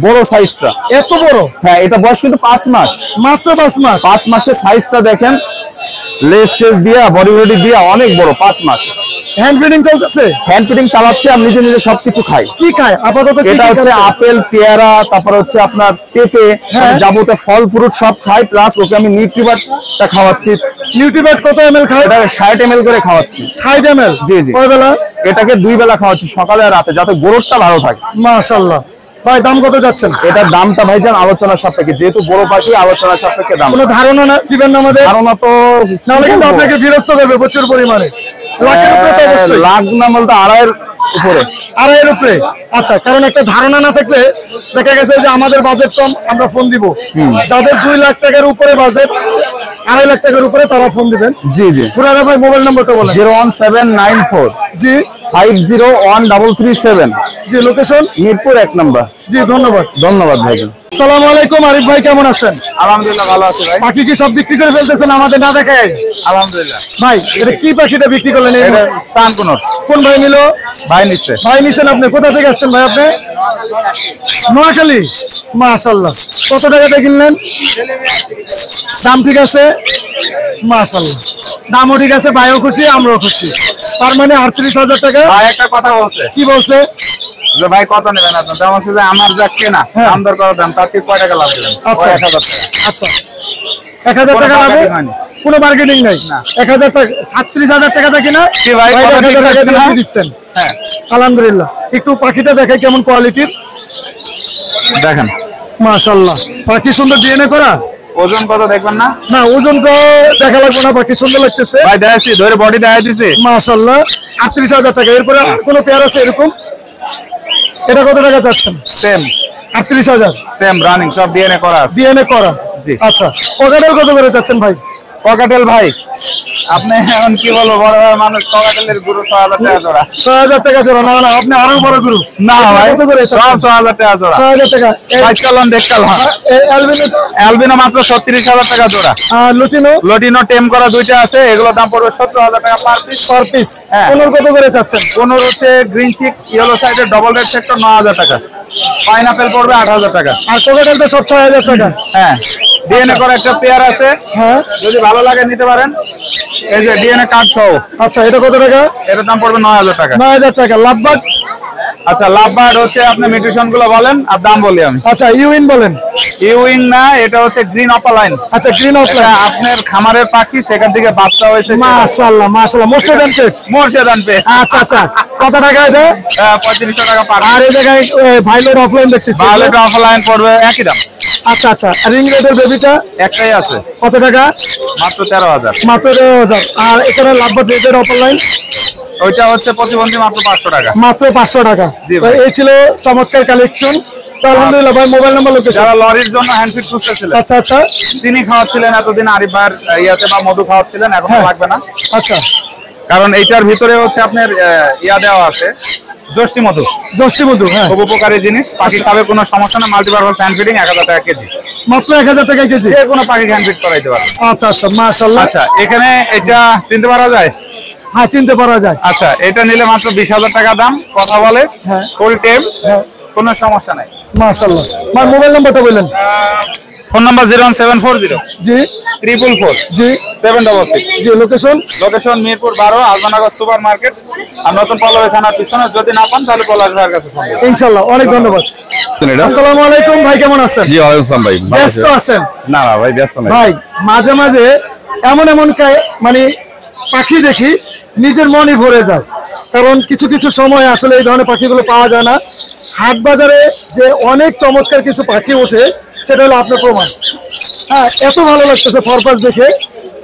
বড় সাইজটা। এত বড়? হ্যাঁ, এটা বয়স কিন্তু 5 মাস, মাত্র 5 মাস। 5 মাসের সাইজটা দেখেন, লেজ টেজ দিয়া বডি বডি দিয়া অনেক বড়। 5 মাস হ্যান্ড ফিডিং চলতেছে? হ্যান্ড ফিডিং চালাচ্ছে, আর নিজে নিজে সবকিছু খায়। কি খায় আপাতত? এটা হচ্ছে আপেল, পেয়ারা, তারপর হচ্ছে আপনার পেঁপে, যাবতীয় ফল ফ্রুট সব খায়। প্লাস ওকে আমি নিউট্রিবারটা খাওয়াচ্ছি। নিউট্রিবার্ট কত ml খায়? এটা 60 ml করে খাওয়াচ্ছি। 60 ml? জি জি। কয় বেলা? এটাকে 2 বেলা খাওয়াচ্ছি, সকালে আর রাতে, যাতে গ্রোথটা ভালো থাকে। মাশাআল্লাহ। ভাই দাম কত যাচ্ছেন? এটার দামটা ভাইজান আলোচনার সাপেক্ষে, যেহেতু বড় পাখি, আলোচনার সাপেক্ষে দাম। কোনো ধারণা না দিবেন না আমাদের? ধারণা তো নাহলে কিন্তু আপনাকে বিরক্ত করবে প্রচুর পরিমাণে। লাখের উপরে তো অবশ্যই। লাখ না বলতে 2.5 উপরে। 2.5 উপরে? আচ্ছা, কারণ একটা ধারণা না থাকলে দেখা গেছে যে আমাদের বাজেট কম, আমরা ফোন দিব। যাদের 2 লাখ টাকার উপরে বাজেট, 2.5 লাখ টাকার উপরে, তারা ফোন দিবেন। জি জি। হুরায়রা ভাই মোবাইল নাম্বারটা বলেন। 01794 জি 501337। জি, লোকেশন? মিরপুর 1 নম্বর। জি, ধন্যবাদ। ধন্যবাদ ভাইজান। আসসালামু আলাইকুম আরিফ ভাই, কেমন আছেন? আলহামদুলিল্লাহ ভালো আছি ভাই। পাখি কি সব বিক্রি করে ফেলতেছেন আমাদের না দেখায়? আলহামদুলিল্লাহ। ভাই এটা কি পাখিটা বিক্রি করলেন? এটা সানকুনর। কোন ভাই নিল? ভাই নিচ্ছে। ভাই নিছেন আপনি? কোথা থেকে আসছেন ভাই আপনি? নোয়াখালী? মাশাআল্লাহ। কত টাকাতে কিনলেন? দাম ঠিক আছে? মাশাআল্লাহ, দামও ঠিক আছে, ভাইও খুশি, আমরাও খুশি। তার মানে 38,000 টাকা। ভাই একটা কথা বলছে। কি বলছে? যে ভাই কত নেবেন আপনি? দাম আছে যে আমার যা কেনা, দাম দর করা দাম, তার কি কয় টাকা লাভ দিবেন? আচ্ছা। 1000 টাকা। আচ্ছা, 1000 টাকা লাভে কোনো মার্কেটিং নাই? 1000 টাকা, 37,000 টাকা থাকে না? কি ভাই, ভাই, কথা 1000 ঠিক টাকা আছে দিয়ে না? দিচ্ছেন। হ্যাঁ, আলহামদুলিল্লাহ। একটু পাখিটা দেখাই কেমন কোয়ালিটির। দেখেন মাশাআল্লাহ, পাখি সুন্দর, ডিএনএ করা। ওজন কত দেখবেন না? না, ওজন তো দেখা লাগবে না, পাখি সুন্দর লাগতেছে। ভাই দেখাচ্ছি, ধরে বডি দেখা দিছি। মাশাআল্লাহ, 38,000 টাকা। এরপরে আর কোনো পেয়ার আছে এরকম? এটা কত টাকা চাচ্ছেন? সেম 38,000 সেম রানিং, সব ডিএনএ করা আছে। ডিএনএ করা। জি। আচ্ছা, ককাটেল কত করে চাচ্ছেন ভাই? ককাটেল ভাই আপনি এখন কি বলবো, বড় ভাই মানুষ, ককাটেলের গরু 6000 টাকা জোড়া। 6000 টাকা জোড়া? না না, আপনি আরো বড় গরু। না ভাই, কত করে সব 6000 টাকা জোড়া। 6000 টাকা। সাইড কালন দেখ কালন। অ্যালবিনো মাত্র 36000 টাকা জোড়া। আর লুটিনো টেম করা দুইটা আছে, এগুলোর দাম পড়বে 17000 টাকা পার পিস। Per piece. হ্যাঁ। কোনর কত করে চাচ্ছেন? কোনর হচ্ছে গ্রিন চিক ইয়েলো সাইডের ডবল রেড সেক্টর 9000 টাকা। পাইনাপেল পড়বে 8000 টাকা। আর কোকাটেল তো সব 6000 টাকা। হ্যাঁ, ডিএনএ করা একটা পেয়ার আছে, হ্যাঁ, যদি ভালো লাগে নিতে পারেন। এই যে ডিএনএ কার্ড সহ। আচ্ছা, এটা কত টাকা? এটার দাম পড়বে 9000 টাকা। 9000 টাকা। লাভবার্ড? আচ্ছা, লাভবার্ড হচ্ছে আপনি মিউটেশন গুলো বলেন আর দাম বলি আমি। আচ্ছা, ইউইন বলেন। ইউইং না, এটা হচ্ছে গ্রিন অপালাইন। আচ্ছা, গ্রিন অপশন। আপনার খামারের পাখি, সেখান থেকে বাচ্চা হয়েছে। মাশাআল্লাহ মাশাআল্লাহ, মোর্শেদান পেস। মোর্শেদান পে। আচ্ছা আচ্ছা, কত টাকা এটা? 3500 টাকা পার। আর এই জায়গায় ভাইলোট অফলাইন দেখতেছি। ভায়োলেট অফলাইন পড়বে একই দাম। আচ্ছা আচ্ছা, রিং রেডের বেবিটা একটাই আছে, কত টাকা? মাত্র 13000। মাত্র 13000। আর এখানে লাভবার্ড রেডের অফলাইন ওইটা হচ্ছে প্রতিবন্ধী মাত্র 500 টাকা। মাত্র 500 টাকা। জি তো ভাই। এই ছিল চমৎকার কালেকশন। তো আলহামদুলিল্লাহ ভাই, মোবাইল নাম্বার লোকেশন। যারা লরির জন্য হ্যান্ডফিট খুঁজতেছিলেন, আচ্ছা আচ্ছা চিনি খাওয়াচ্ছিলেন এতদিন আরিফ ভাইয়ের ইয়াতে, বা মধু খাওয়াচ্ছিলেন, এখন হ্যাঁ। লাগবে না, আচ্ছা, কারণ এইটার ভিতরে হচ্ছে আপনার ইয়া দেওয়া আছে, যষ্টি মধু। দশটি মধু। হ্যাঁ, খুব উপকারী জিনিস, পাখি খাবে কোনো সমস্যা না। মাল্টিপারপাস হ্যান্ড ফিডিং 1000 টাকা কেজি। মাত্র 1000 টাকা কেজি। যে কোনো পাখি হ্যান্ড ফিড করাইতে পারবে। আচ্ছা আচ্ছা, মাশাআল্লাহ। আচ্ছা, এখানে এটা চিনতে পারা যায়। হ্যাঁ, চিনতে পারা যায়। আচ্ছা, এটা নিলে মাত্র 20000 টাকা দাম। কথা বলে, হ্যাঁ। ফুল টেম, হ্যাঁ, কোনো সমস্যা নাই। মাশাআল্লাহ। ভাই মোবাইল নাম্বারটা বললেন। ফোন নাম্বার 01740 জি 444 জি 766। জি, location? Location Mirpur 12, Alamnagar super market আর নতুন পল্লবী থানার পিছনে। যদি না পান তাহলে পলাশ ভাইয়ের কাছে ফোন করুন। ইনশাআল্লাহ, অনেক ধন্যবাদ। আসসালামু আলাইকুম ভাই, কেমন আছেন? জি ওয়ালাইকুম আসসালাম ভাই। ব্যস্ত আছেন? না না ভাই, ব্যস্ত নাই। ভাই মাঝে মাঝে এমন এমন মানে পাখি দেখি, নিজের মনই ভরে যায়। কারণ কিছু কিছু সময় আসলে এই ধরনের পাখিগুলো পাওয়া যায় না। হাট বাজারে যে অনেক চমৎকার কিছু পাখি ওঠে, সেটা হলো আপনার প্রমাণ। হ্যাঁ, এত ভালো লাগতেছে ফরপাস দেখে।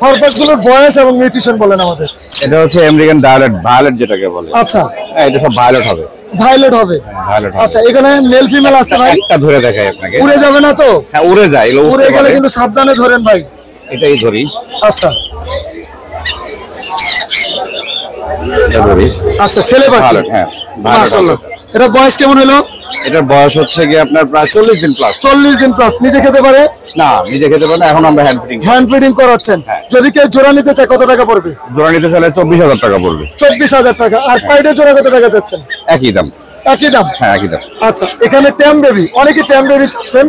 ফরপাস গুলোর বয়স এবং নিউট্রিশন বলেন আমাদের। এটা হচ্ছে আমেরিকান ভায়োলেট যেটাকে বলে। আচ্ছা, হ্যাঁ, এটা সব ভায়োলেট হবে। ভাইলেট হবে। ভায়োলেট হবে। আচ্ছা, এখানে মেল ফিমেল আছে ভাই? একটা ধরে দেখাই আপনাকে। উড়ে যাবে না তো? হ্যাঁ, উড়ে যায়, এগুলো উড়ে গেলে কিন্তু সাবধানে ধরেন ভাই। এটাই ধরি, আচ্ছা এটা ধরি। আচ্ছা, ছেলে পাখি। ভায়োলেট, হ্যাঁ ভায়োলেট মাশাআল্লাহ। হবে। এটা বয়স কেমন হলো? এটার বয়স হচ্ছে কি আপনার প্রায় 40 দিন প্লাস। 40 দিন প্লাস। নিজে খেতে পারে? না, নিজে খেতে পারে না, এখন আমরা হ্যান্ড ফিডিং। হ্যান্ড ফিডিং করাচ্ছেন। যদি কেউ জোড়া নিতে চায় কত টাকা পড়বে? জোড়া নিতে চাইলে 24000 টাকা পড়বে। 24000 টাকা। আর পাইডে জোড়া কত টাকা চাচ্ছেন? একই দাম। একই দাম? হ্যাঁ, একই দাম। আচ্ছা, এখানে ট্যাম বেবি, অনেকে ট্যাম বেবি চাচ্ছেন,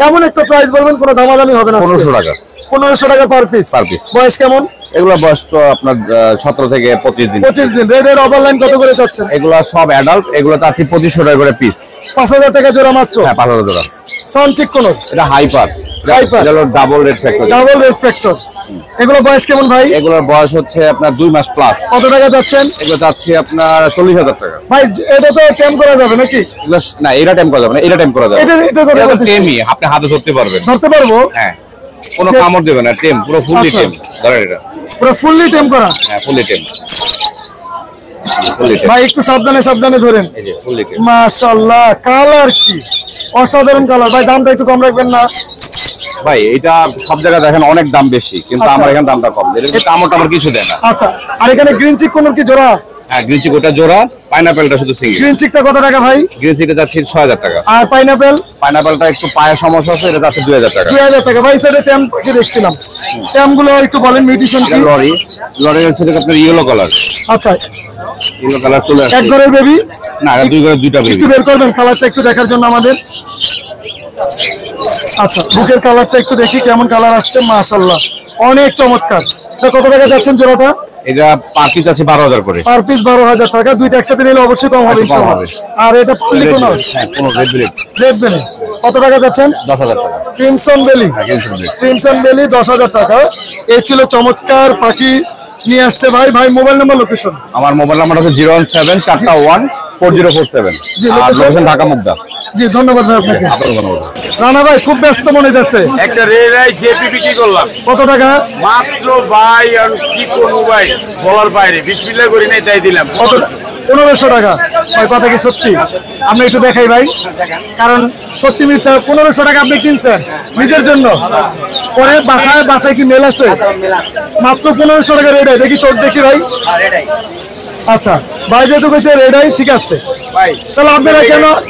এমন একটা প্রাইস বলবেন কোনো দামাদামি হবে না? 1500 টাকা। 1500 টাকা পার পিস। Per piece। বয়স কেমন? এগুলো বয়স তো আপনার 17 থেকে 25 দিন। 25 দিন। রেডের ওভারলাইন কত করে চাচ্ছেন? এগুলো সব অ্যাডাল্ট, এগুলো চাচ্ছি 2500 টাকা করে পিস। 5000 টাকা জোড়া মাত্র। হ্যাঁ, 5000 জোড়া। সানচিক কোন? এটা হাইপার। Hyper। এটা হলো double red factor. Double red factor. এগুলো বয়স কেমন ভাই? এগুলোর বয়স হচ্ছে আপনার 2 মাস প্লাস। কত টাকা যাচ্ছেন? এগুলো চাচ্ছি আপনার 40000 টাকা। ভাই এটা তো ট্যাম করা যাবে নাকি? এগুলো না, এটা টাইম করা যাবে না, এটা টাইম করা যাবে। এটা কত এটা বলতেছেন? টেমই, আপনি হাতে ধরতে পারবেন। ধরতে পারবো? হ্যাঁ, কোনো কামড় দেবে না, টেম পুরো ফুললি আচ্ছা। টেম। ধরেন এটা। পুরো ফুললি ট্যাম করা? হ্যাঁ, ফুললি টেম। ফুললি টেম। ভাই একটু সাবধানে সাবধানে ধরেন। এই যে ফুললি টেম। মাশাআল্লাহ, কালার কি অসাধারণ কালার। ভাই দামটা একটু কম রাখবেন না? ভাই এটা সব জায়গায় দেখেন অনেক দাম বেশি, কিন্তু আচ্ছা। আমার এখানে দামটা কম। এটা কামড় টামড় কিছু দেয় না। আচ্ছা, আর এখানে গ্রিন চিক কোন কি জোড়া? হ্যাঁ, গ্রিন চিক ওটা জোড়া, পাইনাপেলটা শুধু সিঙ্গেল। গ্রিন চিকটা কত টাকা ভাই? গ্রিন চিকটা যাচ্ছে 6000 টাকা। আর পাইনাপেল? পাইনাপেলটা একটু পায়ের সমস্যা আছে, এটা যাচ্ছে 2000 টাকা। 2000 টাকা। ভাই সাইডে ট্যাম পাখি দেখছিলাম, ট্যাম গুলো একটু বলেন মিউটেশন কি? এটা লরি, লরি হচ্ছে আপনার ইয়েলো কালার। আচ্ছা, ইয়েলো কালার চলে আসছে। এক ঘরের বেবি? না, এটা 2 ঘরে 2টা বেবি। একটু বের করবেন কালারটা একটু দেখার জন্য আমাদের। আচ্ছা, বুকের কালারটা একটু দেখি কেমন কালার আসছে। মাশাআল্লাহ, অনেক চমৎকার। এটা কত টাকা যাচ্ছেন জোড়াটা? এটা পার পিস আছে 12000 করে। পার পিস 12000 টাকা। দুইটা একসাথে নিলে অবশ্যই কম হবে একটু কম ইনশাআল্লাহ। হবে। আর এটা ফুললি কোন? হ্যাঁ, কোন রেড ব্লেড। রেড বেনি কত টাকা যাচ্ছেন? 10000 টাকা। ক্রিমসন বেলি? হ্যাঁ, ক্রিমসন বেলি। ক্রিমসন বেলি 10000 টাকা। এই ছিল চমৎকার পাখি নিয়ে আসছে ভাই। ভাই মোবাইল নাম্বার লোকেশন? আমার মোবাইল নাম্বার হচ্ছে 017414047। জি, আর location? লোকেশন ঢাকা মুগদা। জি, ধন্যবাদ ভাই আপনাকে। আপনার ধন্যবাদ। রানা ভাই খুব ব্যস্ত মনে যাচ্ছে। একটা রেড আই জেপি বিক্রি করলাম কত টাকা? মাত্র ভাই, আর কি করবো ভাই বলার বাইরে। বিসমিল্লাহ করি নাই তাই দিলাম। 1500 টাকা ভাই, কথা কি সত্যি? আপনি একটু দেখাই ভাই, কারণ সত্যি মিথ্যা 1500 টাকা আপনি কিনছেন নিজের জন্য, পরে বাসায় কি মেল আছে? মাত্র 1500 টাকা রেডাই, দেখি চোখ দেখি ভাই। আচ্ছা ভাই, যেহেতু কইছে রেডাই, ঠিক আছে ভাই। তাহলে আপনারা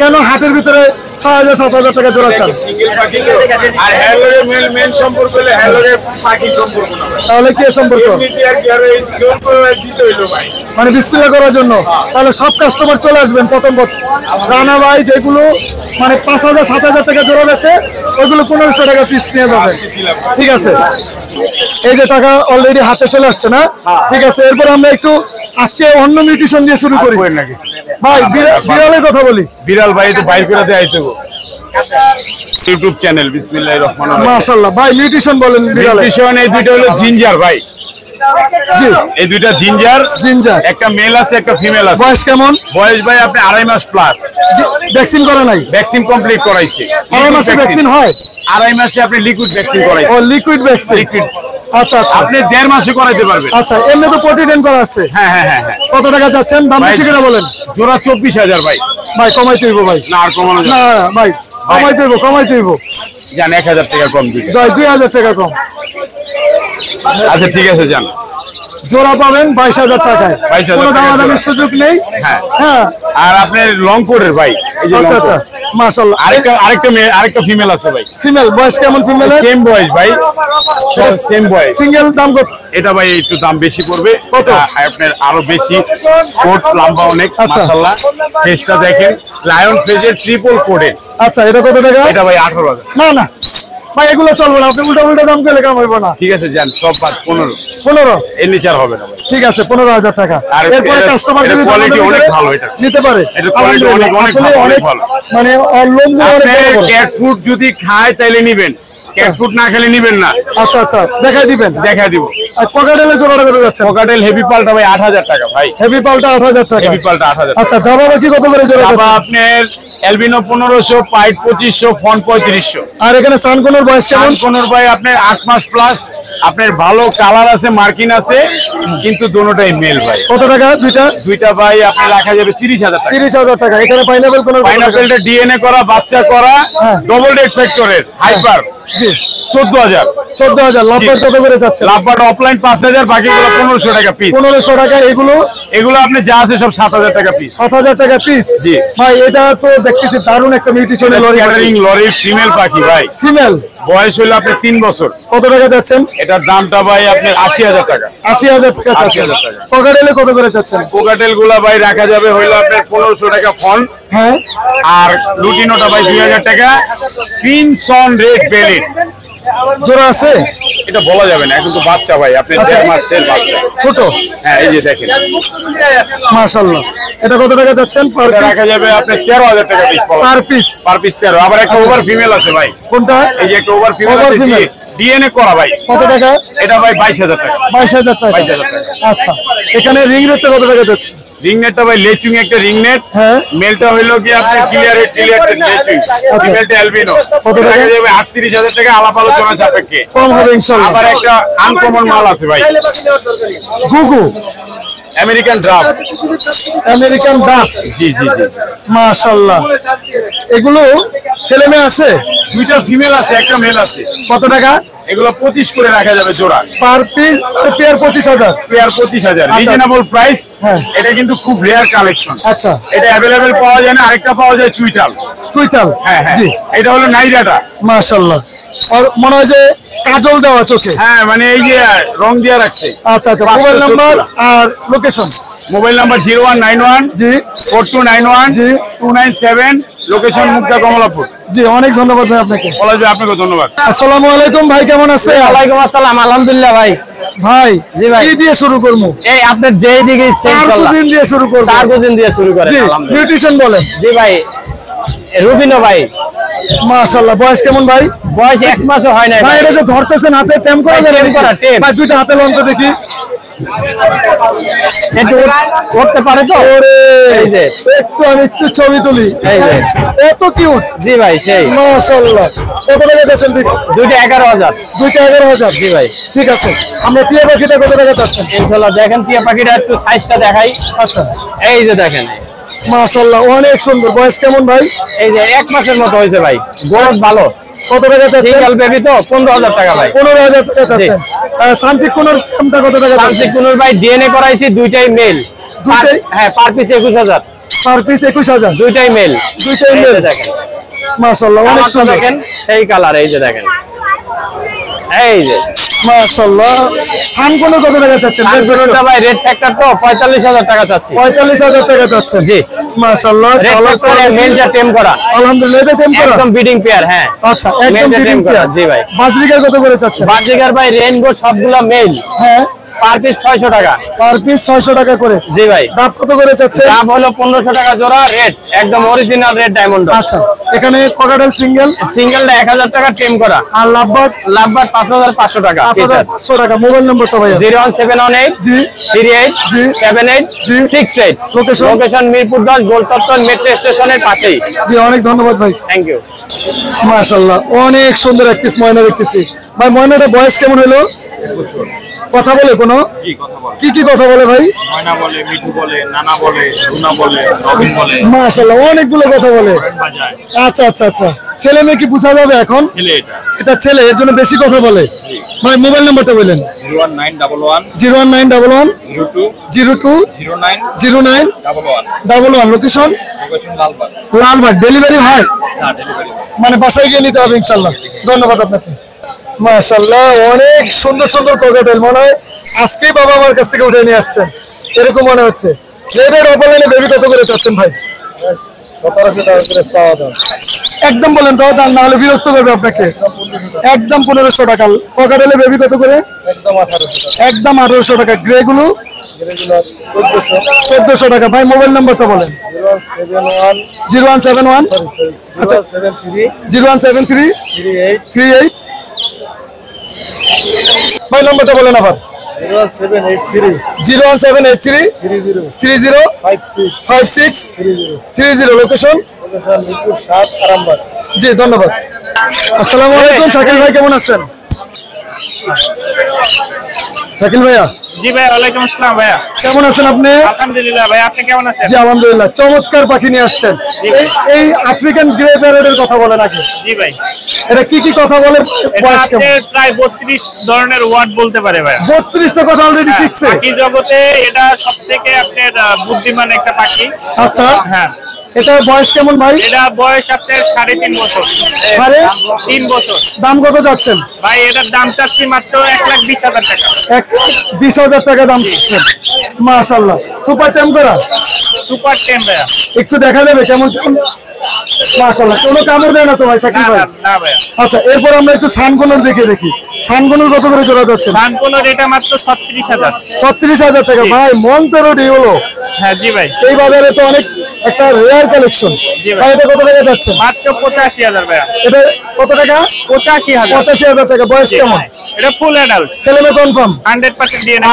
কেন হাটের ভিতরে 6000 7000 টাকা জোড়া চান? আর হ্যালোরে মেল সম্পর্ক হলে হ্যালোরে পাখি সম্পর্ক না, তাহলে কি সম্পর্ক? মানে বিসমিল্লাহ করার জন্য। তাহলে সব কাস্টমার চলে আসবেন প্রথম রানা ভাই, যেগুলো মানে 5000 7000 টাকা জোড়া আছে ওইগুলো 1500 টাকা পিস নিয়ে যাবেন, ঠিক আছে? এই যে টাকা অলরেডি হাতে চলে আসছে না, ঠিক আছে। এরপর আমরা একটু আজকে অন্য নিউট্রিশন দিয়ে শুরু করি নাকি ভাই? বিড়ালের কথা বলি। বিড়াল ভাই একটু বাইর করে দেয় তো ইউটিউব চ্যানেল বিসমিল্লাহির রহমানির রহিম। মাশাআল্লাহ ভাই, নিউট্রিশন বলেন। নিউট্রিশন এই দুইটা হলো জিঞ্জার ভাই, জি এই দুইটা জিঞ্জার, একটা মেল আছে একটা ফিমেল আছে। বয়স কেমন? বয়স ভাই আপনি 2.5 মাস প্লাস। ভ্যাকসিন করা নাই? ভ্যাকসিন কমপ্লিট করাইছে। 2.5 মাসে ভ্যাকসিন হয়? 2.5 মাসে আপনি লিকুইড ভ্যাকসিন করাইছে। ও লিকুইড ভ্যাকসিন, লিকুইড। আচ্ছা আচ্ছা, আপনি 1.5 মাসে করাইতে পারবেন। আচ্ছা এমনি তো প্রতিদিন করা আছে। হ্যাঁ হ্যাঁ হ্যাঁ। কত টাকা যাচ্ছেন? দাম বেশি করে বলেন। জোড়া 24000 ভাই। ভাই কমাইতে হইব ভাই। না আর কমানো না যাবে না ভাই, কমাইতে হইব। জান 1000 টাকা কম দিই। 2000 টাকা কম। আচ্ছা ঠিক আছে জান। জোড়া পাবেন 22000 টাকায়, 22,000 কোনো টাকা দামাদামির সুযোগ নেই। হ্যাঁ হ্যাঁ। আর আপনার লং কোটের ভাই, এই যে আচ্ছা আচ্ছা, মাশাআল্লাহ। আরেকটা ফিমেল আছে ভাই। ফিমেল বয়স কেমন? ফিমেল সেম বয়স ভাই, সেম বয়স। সিঙ্গেল দাম কত? এটা ভাই একটু দাম বেশি পড়বে। কত? আপনার আরো বেশি, কোট লম্বা অনেক, আচ্ছা। মাশাআল্লাহ। ফেসটা দেখেন, লায়ন ফেজের ট্রিপল কোডের। আচ্ছা এটা কত টাকা? এটা ভাই 18000। না না ভাই, এগুলো চলবে না, আপনি উল্টা দাম করলে কাম হইব না। ঠিক আছে জান, সব বাদ 15 এর নিচে আর হবে না ভাই। ঠিক আছে 15000 টাকা। আর এরপরে কাস্টমার যদি কোয়ালিটি অনেক ভালো, এটা নিতে পারে। এটা কোয়ালিটি অনেক আসলে অনেক ভালো। মানে লোমগুলো অনেক আপনি বড় বড়। ক্যাট ফুড যদি খায় তাইলে নিবেন, ক্যাট ফুড না খেলে নিবেন না। আচ্ছা আচ্ছা, দেখাই দিবেন। দেখা দিব। আর পকেটেলে জোড়াটা কত যাচ্ছে? পকেটেল হেভি পালটা ভাই 8000 টাকা ভাই। হেভি পালটা 8000 টাকা। হেভি পালটা 8000 টাকা। আচ্ছা জাবা কি কত করে জোড়া বাবা যাচ্ছে? আপনার অ্যালবিনো 1500, পাইট 2500, ফন 3500। আর এখানে সানকোনোর বয়স কেমন? সানকোনোর ভাই আপনার 8 মাস প্লাস। আপনার ভালো কালার আছে, মার্কিং আছে, কিন্তু দুটোটাই মেল ভাই। কত টাকা দুইটা ভাই আপনার রাখা যাবে 30000 টাকা। 30000 টাকা। এখানে পাইনাপল কোন? পাইনাপলটা ডিএনএ করা, বাচ্চা করা, ডবল ডেড ফ্যাক্টরের, হাইপার। জি 14000। 14000। লাভবার কত করে যাচ্ছে? লাভবার অফলাইন 5000, বাকিগুলো 1500 টাকা পিস। 1500 টাকা। এগুলো আপনি যা আছে সব 7000 টাকা পিস। 7000 টাকা পিস। জি ভাই এটা তো দেখতেছি দারুণ একটা মিউটিশনের লরির ফিমেল পাখি ভাই। ফিমেল বয়স হলো আপনার 3 বছর। কত টাকা যাচ্ছেন? এটার দামটা ভাই আপনার 80000 টাকা। 80000 টাকা যাচ্ছে। 80000 টাকা। পকেটেলে কত করে যাচ্ছেন? কোকাটেল গুলা ভাই রাখা যাবে হইলো আপনার 1500 টাকা ফন। হ্যাঁ। আর লুটিনোটা ভাই 2000 টাকা। ক্রিমসন রেড বেলিট জোড়া আছে? এটা বলা যাবে না, এখন তো বাচ্চা ভাই, আপনি 1.5 মাসের বাচ্চা, ছোট। হ্যাঁ এই যে দেখেন মাশাআল্লাহ। এটা কত টাকা যাচ্ছেন? এটা রাখা যাবে আপনার 13000 টাকা পিস পার পিস 13। আবার একটা ওভার ফিমেল আছে ভাই। কোনটা? এই যে একটা ওভার ফিমেল আছে, ডিএনএ করা ভাই। কত টাকা? এটা ভাই 22000 টাকা। 22000 টাকা। 22000 টাকা। আচ্ছা এখানে রিং রেটটা কত টাকা যাচ্ছে? রিং নেটটা ভাই লেচুং একটা রিং নেট। হ্যাঁ। মেলটা হইলো কি আপনার ক্লিয়ার লেচুং। ফিমেলটা অ্যালবিনো। কত টাকা? রাখা যাবে 38000 টাকা আলাপ আলোচনা সাপেক্ষে। কম হবে ইনশাআল্লাহ। আবার একটা আনকমন মাল আছে ভাই, গুগু আমেরিকান ড্রাফট। আমেরিকান ডাক। জি জি জি। মাশাআল্লাহ। এগুলো ছেলে মেয়ে আছে? দুইটা ফিমেল আছে, একটা মেল আছে। কত টাকা? এগুলো 25 করে রাখা যাবে জোড়া। Per piece pair 25000। Pair 25000, reasonable price. হ্যাঁ। এটা কিন্তু খুব রেয়ার কালেকশন। আচ্ছা। এটা अवेलेबल পাওয়া যায় না। আরেকটা পাওয়া যায় চুইটাল। হ্যাঁ হ্যাঁ। জি এটা হলো নাইরাটা। মাশাআল্লাহ। আর মনে হয় যে কাজল দেওয়া চোখে। হ্যাঁ মানে এই যে রং দিয়ে রাখছে। আচ্ছা আচ্ছা। মোবাইল নাম্বার আর লোকেশন? মোবাইল নাম্বার 0191 জি 4291 জি 297, লোকেশন মুক্তা কমলাপুর। জি অনেক ধন্যবাদ ভাই আপনাকে। বলা যায় আপনাকে ধন্যবাদ। আসসালামু আলাইকুম ভাই, কেমন আছেন? ওয়ালাইকুম আসসালাম, আলহামদুলিল্লাহ ভাই। ভাই জি ভাই। কি দিয়ে শুরু করব? এই আপনার যেই দিকে ইচ্ছে ইনশাআল্লাহ দিন দিয়ে শুরু করব। দিন দিয়ে শুরু করেন। জি আলহামদুলিল্লাহ। নিউট্রিশন বলেন। জি ভাই, রুবিনো ভাই। মাশাআল্লাহ। বয়স কেমন ভাই? বয়স 1 মাসও হয় না ভাই এটা যে ধরতেছেন হাতে টেম করা যাবে? টেম করা, টেম। ভাই দুইটা হাতে লন তো দেখি। একটু করতে পারে তো? এই যে একটু আমি একটু ছবি তুলি। এই যে এত কিউট। জি ভাই সেই মাশাআল্লাহ। কত টাকা যাচ্ছেন? দুইটা 11,000। দুইটা 11,000। জি ভাই ঠিক আছে। আমরা টিয়া পাখিটা কত টাকা যাচ্ছেন? ইনশাআল্লাহ দেখেন টিয়া পাখিটা একটু সাইজটা দেখাই। আচ্ছা এই যে দেখেন, মাশাআল্লাহ অনেক সুন্দর। বয়স কেমন ভাই? এই যে 1 মাসের মতো হয়েছে ভাই, গ্রোথ ভালো। কত টাকা যাচ্ছেন? সিঙ্গেল বেবি তো 15,000 টাকা ভাই। 15,000 টাকা যাচ্ছেন। সানচিক কোনোর দামটা কত টাকা যাচ্ছে? সানসিক কুনুর ভাই ডিএনএ করাইছি, দুইটাই মেল। দুইটাই? হ্যাঁ, পার পিস 21,000। Per piece 21,000। দুইটাই মেল। দুইটাই মেল। দেখেন মাশাআল্লাহ অনেক কালারটা সুন্দর। দেখেন, সেই কালার। এই যে দেখেন, এই যে মাশাআল্লাহ। সান কোন কত টাকা যাচ্ছেন? কুনুরটা ভাই রেড ফ্যাক্টর তো 45,000 টাকা চাচ্ছি। 45,000 টাকা যাচ্ছেন। জি মাশাআল্লাহ। রেড ফ্যাক্টর মেলটা টেম করা, আলহামদুলিল্লাহ এটা টেম করা। একদম বিডিং পেয়ার। হ্যাঁ আচ্ছা একদম মেলটা বিডিং টেম করা। করা। জি ভাই। বাজরিকার কত করে যাচ্ছেন? বাজিকার ভাই রেইনবো সবগুলা মেল, হ্যাঁ পার পিস 600 টাকা। পার পিস 600 টাকা করে। জি ভাই। দাম কত করে যাচ্ছে? দাম হলো 1500 টাকা জোড়া, রেড একদম অরিজিনাল রেড ডায়মন্ড। আচ্ছা এখানে ককাটেল সিঙ্গেল সিঙ্গেলটা 1000 টাকা টেম করা, আর লাভবার্ড লাভবার 5500 টাকা। 5,500 টাকা। মোবাইল নম্বরটা ভাইয়া? 01718 জি 38 জি 78 জি 68। লোকেশন? লোকেশন মিরপুর 10 গোল চত্বর মেট্রো স্টেশনের পাশেই। জি অনেক ধন্যবাদ ভাই। Thank you. মাশাআল্লাহ অনেক সুন্দর এক পিস ময়না দেখতেছি ভাই। ময়নাটা বয়স কেমন হলো? কথা বলে কোনো? কি কি কথা বলে ভাই? ময়না বলে, মিঠু বলে, নানা বলে, রুনা বলে, রবিন বলে, মাশাআল্লাহ অনেকগুলো কথা বলে। বাজায়। আচ্ছা আচ্ছা আচ্ছা। ছেলে মেয়ে কি বোঝা যাবে এখন? ছেলে এটা এটা ছেলে, এর জন্য বেশি কথা বলে। ভাই মোবাইল নাম্বারটা বলেন? 01911 01911 02 02 09 09 11 11। Location? Location Lalbagh. Lalbagh. Delivery হয়? না, ডেলিভারি। মানে বাসায় গিয়ে নিতে হবে ইনশাল্লাহ। ধন্যবাদ আপনাকে। মাশাআল্লাহ অনেক সুন্দর সুন্দর ককাটেল। মনে হয় আজকেই বাবা আমার কাছ থেকে উঠে নিয়ে আসছেন এরকম মনে হচ্ছে। রেডের অফলাইনে বেবি কত করে চাচ্ছেন ভাই? 1700 টাকা করে চাওয়া দাম। একদম বলেন তো, দাম না হলে বিরক্ত করবে আপনাকে। একদম 1500 টাকা। ককাটেলে বেবি কত করে? একদম 1800 টাকা। একদম 1800 টাকা। গ্রে গুলো? 1400 টাকা। ভাই মোবাইল নাম্বারটা বলেন? 0171 আচ্ছা 0173 38 ভাই নাম্বারটা বলেন আবার? 01783 30 56 30। লোকেশন? জি ধন্যবাদ। আসসালামু আলাইকুম। শাকিল ভাই কেমন আছেন? শাকিল ভাইয়া? জি ভাই, ওয়ালাইকুম আসসালাম ভাইয়া। কেমন আছেন আপনি? আলহামদুলিল্লাহ ভাই, আপনি কেমন আছেন? জি আলহামদুলিল্লাহ। চমৎকার পাখি নিয়ে আসছেন। এই আফ্রিকান গ্রে প্যারটের কথা বলে নাকি? জি ভাই, এটা কি কি কথা বলে? এটা বয়স কেমন? আপনার প্রায় 32 ধরনের ওয়ার্ড বলতে পারে ভাইয়া। 32টা কথা অলরেডি হ্যাঁ, শিখছে। পাখি জগতে এটা সবথেকে আপনার বুদ্ধিমান একটা পাখি। আচ্ছা হ্যাঁ, এটার বয়স কেমন ভাই? এটা বয়স আপনার 3.5 বছর। সাড়ে 3 বছর। দাম কত যাচ্ছেন? ভাই এটার দাম চাচ্ছি মাত্র 1,20,000 টাকা। 1,20,000 টাকা দাম দিচ্ছেন। মাশাআল্লাহ সুপার টেম করা। সুপার টেম ভাইয়া। একটু দেখা যাবে কেমন কেমন? মাশাআল্লাহ কোনো কামড় দেয় না তো ভাই শাকিল না ভাই? না ভাইয়া। আচ্ছা এরপর আমরা একটু সানকোনর দেখে দেখি। সানকোনর কত করে জোড়া যাচ্ছে? ধানকুলোর এটা মাত্র 36,000। 36,000 টাকা। ভাই মন পেরোডি হলো। হ্যাঁ জি ভাই, এই বাজারে তো অনেক একটা রেয়ার কালেকশন। জি ভাই। ভাই এটা কত টাকা যাচ্ছে? মাত্র 85,000 ভাইয়া। এটা কত টাকা? 85,000। 85,000 টাকা। বয়স কেমন? এটা ফুল অ্যাডাল্ট, ছেলে মেয়ে কনফার্ম? 100% ডিএনএ।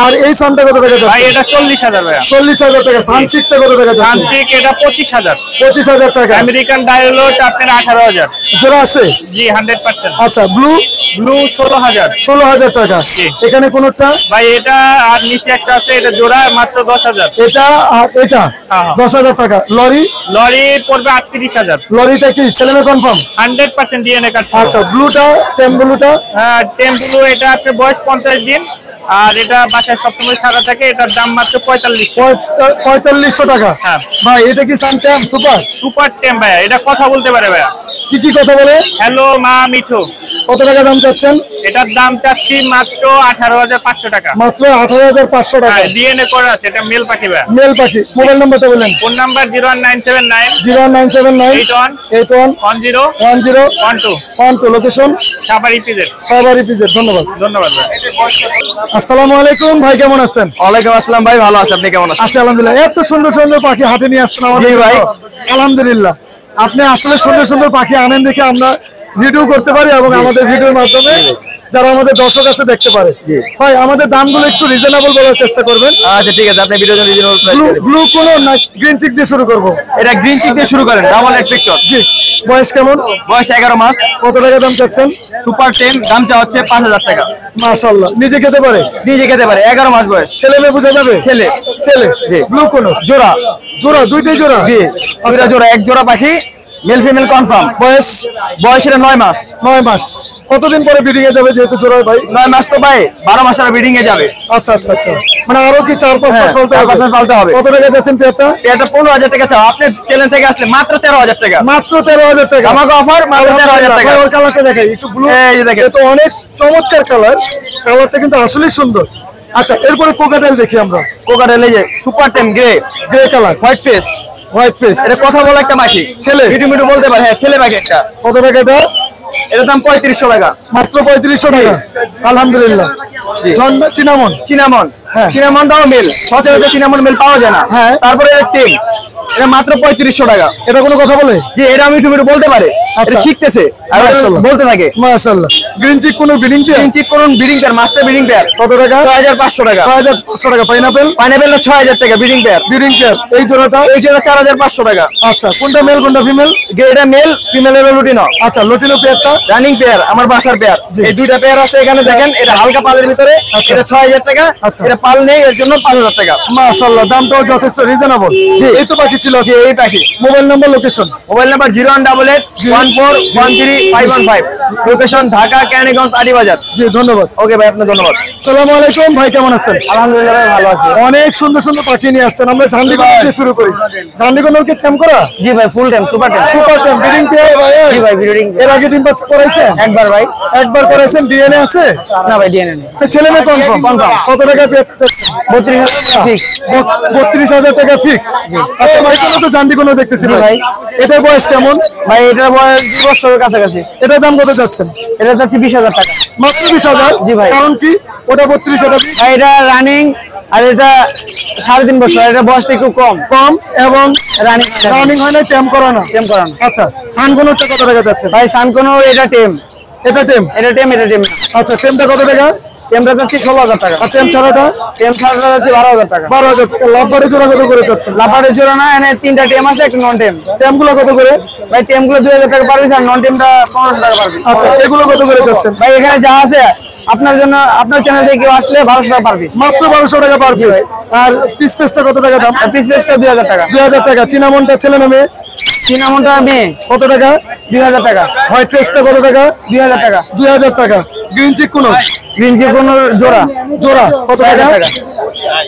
আর এই সানটা কত টাকা ভাই যাচ্ছে? এটা 40,000 ভাইয়া। 40,000 টাকা। সানচিকটা কত টাকা যাচ্ছে? সানচিক এটা 25,000। 25,000 টাকা। আমেরিকান ডায়োলোট আপনার 18,000। জোড়া আছে? জি 100%। আচ্ছা ব্লু? ব্লু 16,000। 16,000 টাকা। জি। এখানে কোনটা? ভাই এটা আর নিচে একটা আছে, এটা জোড়া মাত্র 10,000। এটা আর এটা হ্যাঁ। 10,000 টাকা। লরি? লরি পড়বে 38,000। লরিটা কি ছেলে মেয়ে কনফার্ম? 100% DNA card. আচ্ছা ব্লুটা? টেম ব্লুটা? টেম্পু এটা আপনার বয়স 50 দিন, আর এটা বাসায় সবসময় ছাড়া থাকে। এটার দাম মাত্র 4500। 4500 টাকা। হ্যাঁ। ভাই এটা কি সানটেম সুপার? সুপার টেম ভাইয়া, এটা কথা বলতে পারে ভাইয়া। কি কি কথা বলে? হ্যালো মা মিঠু। কত টাকা দাম চাচ্ছেন? এটার দাম চাচ্ছি মাত্র 18,500 টাকা। মাত্র 18,500 টাকা। ডিএনএ করা আছে, এটা মেল পাখি ভাইয়া। মেল পাখি। মোবাইল নাম্বারটা বলেন? Phone number 01979 01979 81 81 10 10 12। 12। Location? Savar EPZ. Savar EPZ. ধন্যবাদ। ধন্যবাদ ভাই। আসসালামু আলাইকুম। ভাই কেমন আছেন? ওয়ালাইকুম আসসালাম ভাই, ভালো আছি। আপনি কেমন আছেন? আচ্ছা আলহামদুলিল্লাহ। এত সুন্দর সুন্দর পাখি হাতে নিয়ে আসছেন আমাদের ভাই। আলহামদুলিল্লাহ। আপনি আসলে সুন্দর সুন্দর পাখি আনেন দেখে আমরা ভিডিও করতে পারি এবং আমাদের ভিডিওর মাধ্যমে যারা আমাদের দর্শক আছে দেখতে পারে। ভাই আমাদের দামগুলো একটু রিজনেবল বলার চেষ্টা করবেন। আচ্ছা ঠিক আছে, আপনি ভিডিও রিজনেবল প্রাইস বলেন। ব্লু কোন না গ্রিন চিক দিয়ে শুরু করব? এটা গ্রিন চিক দিয়ে শুরু করেন, ডাবল রেড ভিক্টর। জি, বয়স কেমন? বয়স 11 মাস। কত টাকা দাম চাচ্ছেন? সুপার 10, দাম চা হচ্ছে 5000 টাকা। মাশাআল্লাহ, নিজে খেতে পারে? নিজে খেতে পারে, 11 মাস বয়স। ছেলে মেয়ে বোঝা যাবে? ছেলে। ছেলে। জি। ব্লু কোন? জোড়া। জোড়া, দুইটাই জোড়া? জি, দুইটা জোড়া, এক জোড়া পাখি, মেল ফিমেল কনফার্ম। বয়স? বয়স এটা 9 মাস। 9 মাস। কতদিন পরে ব্রিডিং এ যাবে যেহেতু জোড়া ভাই? 9 মাস তো ভাই 12 মাস আর ব্রিডিং এ যাবে। আচ্ছা আচ্ছা আচ্ছা, মানে আরো কি 4-5 মাস পালতে হবে? 4-5 মাস পালতে হবে। কত টাকা যাচ্ছেন পেয়ারটা? এটা 15000 টাকা চাও, আপনি চ্যানেল থেকে আসলে মাত্র 13000 টাকা। মাত্র 13000 টাকা আমাকে অফার, মাত্র 13000 টাকা। ভাই ওর কালারটা দেখাই একটু, ব্লু। এই যে দেখেন, এটা অনেক চমৎকার কালার, কালারটা কিন্তু আসলেই সুন্দর। আচ্ছা, এরপরে কোকাটেল দেখি আমরা। কোকাটেল এই যে সুপার টেম grey, grey colour, white face. White face. এটা কথা বলা একটা পাখি, ছেলে? মিটু মিটু বলতে পারে, হ্যাঁ ছেলে পাখি একটা। কত টাকা এটা? এটার দাম 3500 টাকা। মাত্র 3500 টাকা। আলহামদুলিল্লাহ। চিনামন? সিনামন, হ্যাঁ। সিনামন দাও মেল, সচরাচর সিনামন মেল পাওয়া যায় না। হ্যাঁ। তারপরে এটা টেম, এটা মাত্র 3500 টাকা। এটা কোনো কথা বলে? যে এটা মিটু মিটু বলতে পারে, আচ্ছা। এটা শিখতেছে আর এটা মাশাআল্লাহ। বলতে থাকে। মাশাআল্লাহ। গ্রিন চিক কোনো ব্রিডিং পেয়ার? চিক করুন breeding pair, master breeding pair. কত টাকা? 6500 টাকা। 6500 টাকা। পাইনাপেল? পাইনাপেল 6000 টাকা ব্রিডিং পেয়ার। Breeding pair. এই জোড়াটা? এই যে 4500 টাকা। আচ্ছা, কোনটা মেল কোনটা ফিমেল? এটা মেল, ফিমেলের লুটিনো। আচ্ছা, লটিনো পেয়ারটা? রানিং পেয়ার, আমার বাসার পেয়ার। এই দুইটা পেয়ার আছে এখানে দেখেন, এটা হালকা পালের ভিতরে, এটা 6000 টাকা। আচ্ছা। এটা পাল নেই, এর জন্য 5000 টাকা। মাশাআল্লাহ, দামটাও যথেষ্ট রিজনেবল। জি। এই তো বাকি ছিল। জি, এই পাখি। Mobile number, location? Mobile number 01881413515, location Dhaka Keraniganj Aribazar. জি, ধন্যবাদ। ওকে ভাই, আপনার ধন্যবাদ। আসসালামু আলাইকুম ভাই, কেমন আছেন? আলহামদুলিল্লাহ ভাই, ভালো আছি। অনেক সুন্দর সুন্দর পাখি নিয়ে আসছেন। আমরা ঝান্ডিকোনা থেকে শুরু করি। ঝান্ডিকোনাকে ক্যাম্প করা? জি ভাই, full time super time. Super camp breeding pair ভাই? জি ভাই, ব্রিডিং। এর আগে ডিম বাচ্চা করাইছেন? একবার ভাই। একবার করাইছেন। ডিএনএ আছে? না ভাই, ডিএনএ নেই। তো ছেলে মেয়ে কনফার্ম? কত টাকা পেয়ার? 32000 টাকা ফিক্স। 32000 টাকা ফিক্স। আচ্ছা ভাই, এটা তো ঝান্ডিকোনা দেখতেছি জি ভাই। ভাই। এটার বয়স কেমন? ভাই এটার বয়স 2 বছরের কাছাকাছি। এটার দাম কত যাচ্ছেন? এটা যাচ্ছে 20000 টাকা। মাত্র 20000? জি ভাই। কারণ কি? ওটা 32 এটা 20 ভাই এটা রানিং, আর এটা 3.5 বছর, এটা বয়সটা একটু কম। কম এবং রানিং রানিং হয় না, টেম করা না? টেম করানো। আচ্ছা, সানকোনটা কত টাকা যাচ্ছে? ভাই সানকোনো এটা টেম, এটা টেম? এটা টেম, এটা টেম না। আচ্ছা, টেমটা কত টাকা? টেমটা যাচ্ছে 16000 টাকা। আর টেম ছাড়াটা? টেম ছাড়া যাচ্ছে 12000 টাকা। 12000 টাকা। লাভবারে জোড়া কত করে যাচ্ছে? লাফারের জোড়া না, এনে 3টা টেম আছে, একটা নন টেম। টেমগুলো কত করে? ভাই টেমগুলো 2000 টাকা পারবি, আর নন টেমটা 1500 টাকা পারবি। আচ্ছা, এগুলো কত করে যাচ্ছেন? ভাই এখানে যা আছে আপনার জন্য, আপনার চ্যানেল থেকে কেউ আসলে 1200 টাকা পারবি। মাত্র 1200 টাকা পার পিস। আর পিস পেসটা কত টাকা দাম? পিস পেসটা 2000 টাকা। 2000 টাকা। চিনামনটা ছেলে না মেয়ে? সিনামনটা মেয়ে, কত টাকা? 2000 টাকা। হোয়াইট পেসটা কত টাকা? 2000 টাকা। 2000 টাকা। গ্রিন চিক কোন? গ্রিনজি কোন জোড়া? জোড়া কত টাকা? 6000 টাকা।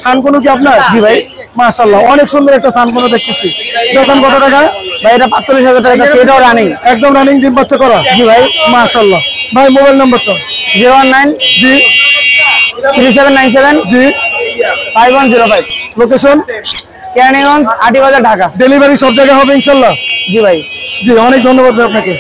সানকোনো কি আপনার? জি ভাই। মাশাআল্লাহ, অনেক সুন্দর একটা সানকোনো দেখতেছি। দোকান কত টাকা? ভাই এটা 45000 টাকা যাচ্ছে, এটাও রানিং। একদম রানিং, ডিম বাচ্চা করা? জি ভাই। মাশাআল্লাহ। ভাই মোবাইল নাম্বারটা? 019 জি 3797 জি। 5105, লোকেশন? কেরানীগঞ্জ আড়িবাজার ঢাকা। ডেলিভারি সব জায়গায় হবে ইনশাআল্লাহ? জি ভাই। জি, অনেক ধন্যবাদ ভাই আপনাকে।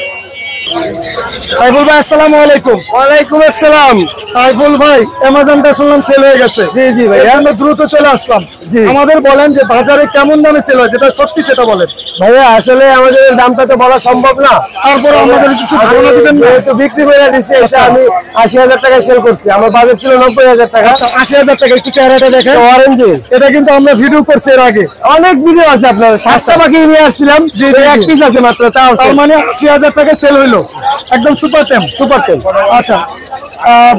সাইফুল ভাই, আসসালামু আলাইকুম। ওয়ালাইকুম আসসালাম। সাইফুল ভাই, অ্যামাজনটা শুনলাম সেল হয়ে গেছে। জি জি ভাই। আমরা দ্রুত চলে আসলাম। জি। আমাদের বলেন যে বাজারে কেমন দামে সেল হয়, যেটা সত্যি সেটা বলেন। ভাইয়া আসলে আমাদের দামটা তো বলা সম্ভব না, তারপরে আমাদের কিছু ধারণা দিবেন না? তো বিক্রি করে দিচ্ছি, এটা আমি 80000 টাকায় সেল করছি। আমার বাজেট ছিল 90000 টাকা। 80000 টাকা। একটু চেহারাটা দেখেন। অরেঞ্জে এটা কিন্তু আমরা ভিডিও করছি এর আগে। অনেক ভিডিও আছে আপনার, 7টা পাখি নিয়ে আসছিলাম। জি, তো জি, এক জি। পিস আছে মাত্র, তাও তার মানে 80000 টাকা সেল হইলো। একদম সুপার টেম। সুপার টেম। আচ্ছা,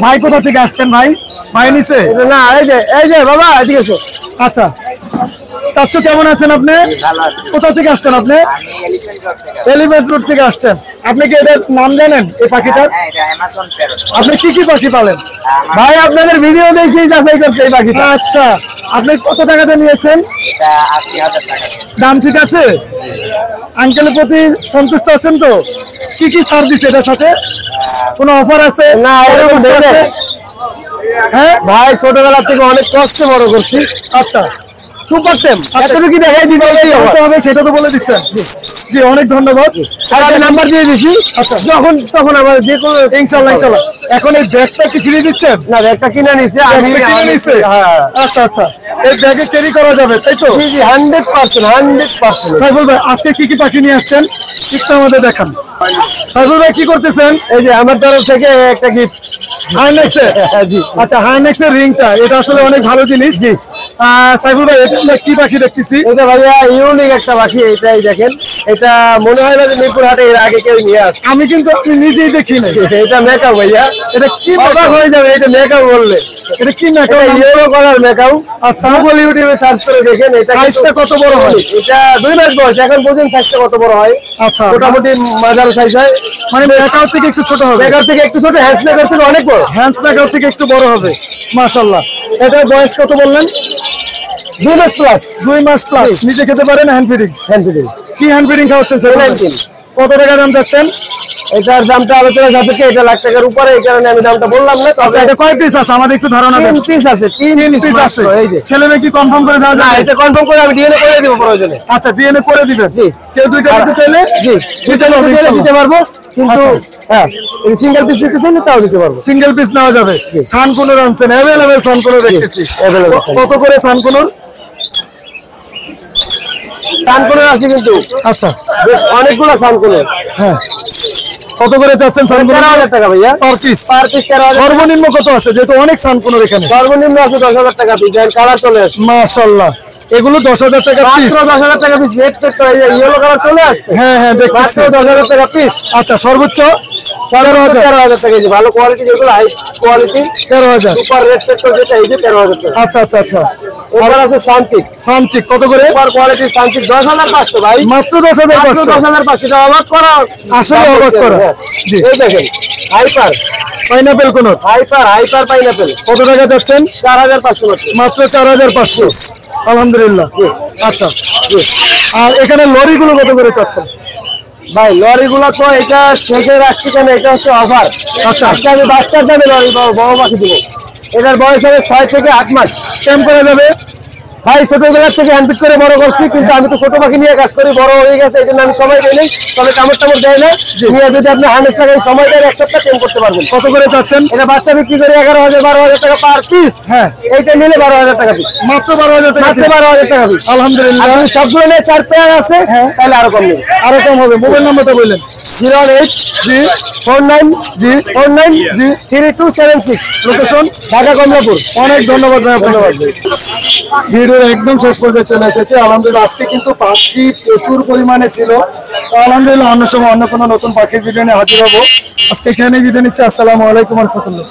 ভাই কোথা থেকে আসছেন ভাই? ভাই নিচে? না এই যে বাবা এদিকে এসো। আচ্ছা, চাচ্চু কেমন আছেন আপনি? কোথা থেকে আসছেন আপনি? এলিফ্যান্ট রোড থেকে আসছেন। আপনি কি এটার নাম জানেন এই পাখিটার? আপনি কি কি পাখি পালেন? ভাই আপনাদের ভিডিও দেখেই যাচাই করছে এই পাখিটা। আচ্ছা, আপনি কত টাকাতে নিয়েছেন? দাম ঠিক আছে? আঙ্কেলের প্রতি সন্তুষ্ট আছেন তো? কি কি সার্ভিস এটার সাথে? কোনো অফার আছে? না, এরকম পরামর্শ দেবে। আছে? হ্যাঁ ভাই ছোটবেলা থেকে অনেক কষ্ট বড় করছি। আচ্ছা, সুপার টেম এতটুকু দেখাই দিচ্ছি, কত হবে সেটা তো বলে দিচ্ছেন। জি, অনেক ধন্যবাদ। আমি নাম্বার দিয়ে দিছি। আচ্ছা, তখন আমার যে কোনো ইনশাআল্লাহ ইনশাআল্লাহ। এখন এই ব্যাগটা কি ফ্রি দিচ্ছেন? না, একটা কিনে নিছে আমি। ব্যাগটা কিনে নিছে? হ্যাঁ। আচ্ছা আচ্ছা, এই ব্যাগে ক্যারি করা যাবে তাই তো? জি জি 100%। সাইফুল ভাই আজকে কি কি পাখি নিয়ে আসছেন একটু আমাদের দেখান। সাইফুল ভাই কি করতেছেন? এই যে আমার তরফ থেকে একটা গিফট। হার্নেক্সে জি আচ্ছা হার্নেক্সের রিংটা এটা আসলে অনেক ভালো জিনিস। জি সাইফুল ভাই এটা আমরা কি পাখি দেখতেছি? এটা ভাইয়া ইউনিক একটা পাখি, এটাই দেখেন। এটা মনে হয় না যে মিরপুর হাটে এর আগে কেউ নিয়ে আসে। আমি কিন্তু আপনি নিজেই দেখি নাই। এটা মেকআপ ভাইয়া, এটা কি অবাক হয়ে যাবে এটা মেকআপ বললে। এটা কি এটা মেকআপ? Yellow colour makeup. আচ্ছা গুগল ইউটিউবে সার্চ করে দেখেন এটা সাইজটা কত বড় হয়? এটা 2 মাস বয়স, এখন পর্যন্ত সাইজটা কত বড় হয়? আচ্ছা মোটামুটি মাঝারি সাইজ হয়। মানে মেকআপ থেকে একটু ছোট হবে, মেকআপ থেকে একটু ছোট, হ্যান্ড মেকআপ থেকে অনেক বড়। হ্যান্ডস মেকআপ থেকে একটু বড় হবে। মাশাআল্লাহ। এটা বয়স কত বললেন? 2 মাস প্লাস। 2 মাস প্লাস। নিজে খেতে পারেন হ্যান্ড ফিডিং? Hand feeding. কি হ্যান্ড ফিডিং খাওয়াচ্ছেন স্যার? 19। কত টাকা দাম যাচ্ছেন? এটার দামটা আলোচনা সাপেক্ষে, এটা লাখ টাকার উপরে, এই কারণে আমি দামটা বললাম না। আচ্ছা এটা কয় পিস আছে আমাদের একটু ধারণা দেন। 3 পিস আছে, 3 পিস আছে। এই যে ছেলে মেয়ে কি কনফার্ম করে দেওয়া না, যাবে? এটা কনফার্ম করে আমি ডিএনএ করে দিব প্রয়োজনে। আচ্ছা ডিএনএ করে দিবেন। জি। কেউ দুইটা নিতে চাইলে জি দুইটা হবে ইনশাআল্লাহ। দিতে পারবো, কিন্তু হ্যাঁ সিঙ্গেল পিস দিতে চাইলে তাও দিতে পারবো। সিঙ্গেল পিস নেওয়া যাবে। সানকুনোর আনছেন, अवेलेबल সানকুনোর দেখতেছি। available কত করে সানকুনোর? সানকুনোর আছে কিন্তু আচ্ছা বেশ অনেকগুলো সানকুনোর। হ্যাঁ কত করে যাচ্ছেন সানকুনোর? 13,000 টাকা ভাইয়া পার পিস। Per piece 13,000। সর্বনিম্ন কত আছে যেহেতু অনেক সানকুনোর এখানে? সর্বনিম্ন আছে 10,000 টাকা পিস। কালার চলে আসছে মাশাআল্লাহ। এগুলো 10,000 টাকা পিস। মাত্র 10,000 টাকা পিস। রেড পেট ইয়েলো কালার চলে আসছে। হ্যাঁ হ্যাঁ মাত্র দেখতেছি। 10,000 টাকা পিস। আচ্ছা সর্বোচ্চ 13,000 টাকা কেজি। ভালো কোয়ালিটি যেগুলো, হাই কোয়ালিটি 13,000। সুপার রেড পেট যেটা, এই যে 13,000 টাকা। আচ্ছা আচ্ছা আচ্ছা। এবার আছে সানচিক। সানচিক কত করে? সুপার কোয়ালিটি সানচিক 10,500 ভাই। মাত্র 10,500। 10,500 টাকা অবাক করা। আসলে অবাক করা। জি। এই দেখেন হাইপার পাইনাপেল কোন হাইপার পাইনাপেল কত টাকা যাচ্ছেন? 4,500 মাত্র 4,500। আলহামদুলিল্লাহ। আচ্ছা আর এখানে লরিগুলো কত করে চাচ্ছেন? ভাই লরিগুলো তো এটা শেষে রাখছি কেন, এটা হচ্ছে অফার। আচ্ছা। আজকে আমি বাচ্চার দামে লরি বড় পাখি দিব। এটার বয়স হবে 6 থেকে 8 মাস। কেমন করা যাবে? ভাই ছোটবেলার থেকে হ্যান্ডপিক করে বড় করছি, কিন্তু আমি তো ছোট পাখি নিয়ে কাজ করি, বড় হয়ে গেছে, এই জন্য আমি সময় দেই নাই। তবে কামড় টামড় দেয় না। নিয়ে যদি আপনি 100 টাকা সময় দেন 1 সপ্তাহ টেম করতে পারবেন। কত করে চাচ্ছেন? এটা বাচ্চা বিক্রি করে 11,000 12,000 টাকা পার পিস। হ্যাঁ এইটা নিলে 12,000 টাকা পিস। মাত্র 12,000 টাকা মাত্র piece। 12,000 টাকা পিস। আলহামদুলিল্লাহ। আর যদি সবগুলো নিয়ে 4 পেয়ার আছে তাহলে আরো কম নেবে। আরো কম হবে। মোবাইল নাম্বারটা বললেন। 08 জি 49 জি 49 জি 3276। লোকেশন ঢাকা কমলাপুর। অনেক ধন্যবাদ ভাই আপনাকে। ভিডিওর একদম শেষ পর্যায়ে চলে এসেছে। আলহামদুলিল্লাহ আজকে কিন্তু পাখি প্রচুর পরিমাণে ছিল। আলহামদুলিল্লাহ অন্য সময় অন্য কোনো নতুন পাখির ভিডিও নিয়ে হাজির হবো। আজকে এখানে বিদায় নিচ্ছি। আসসালামু আলাইকুম ওয়া রাহমাতুল্লাহ।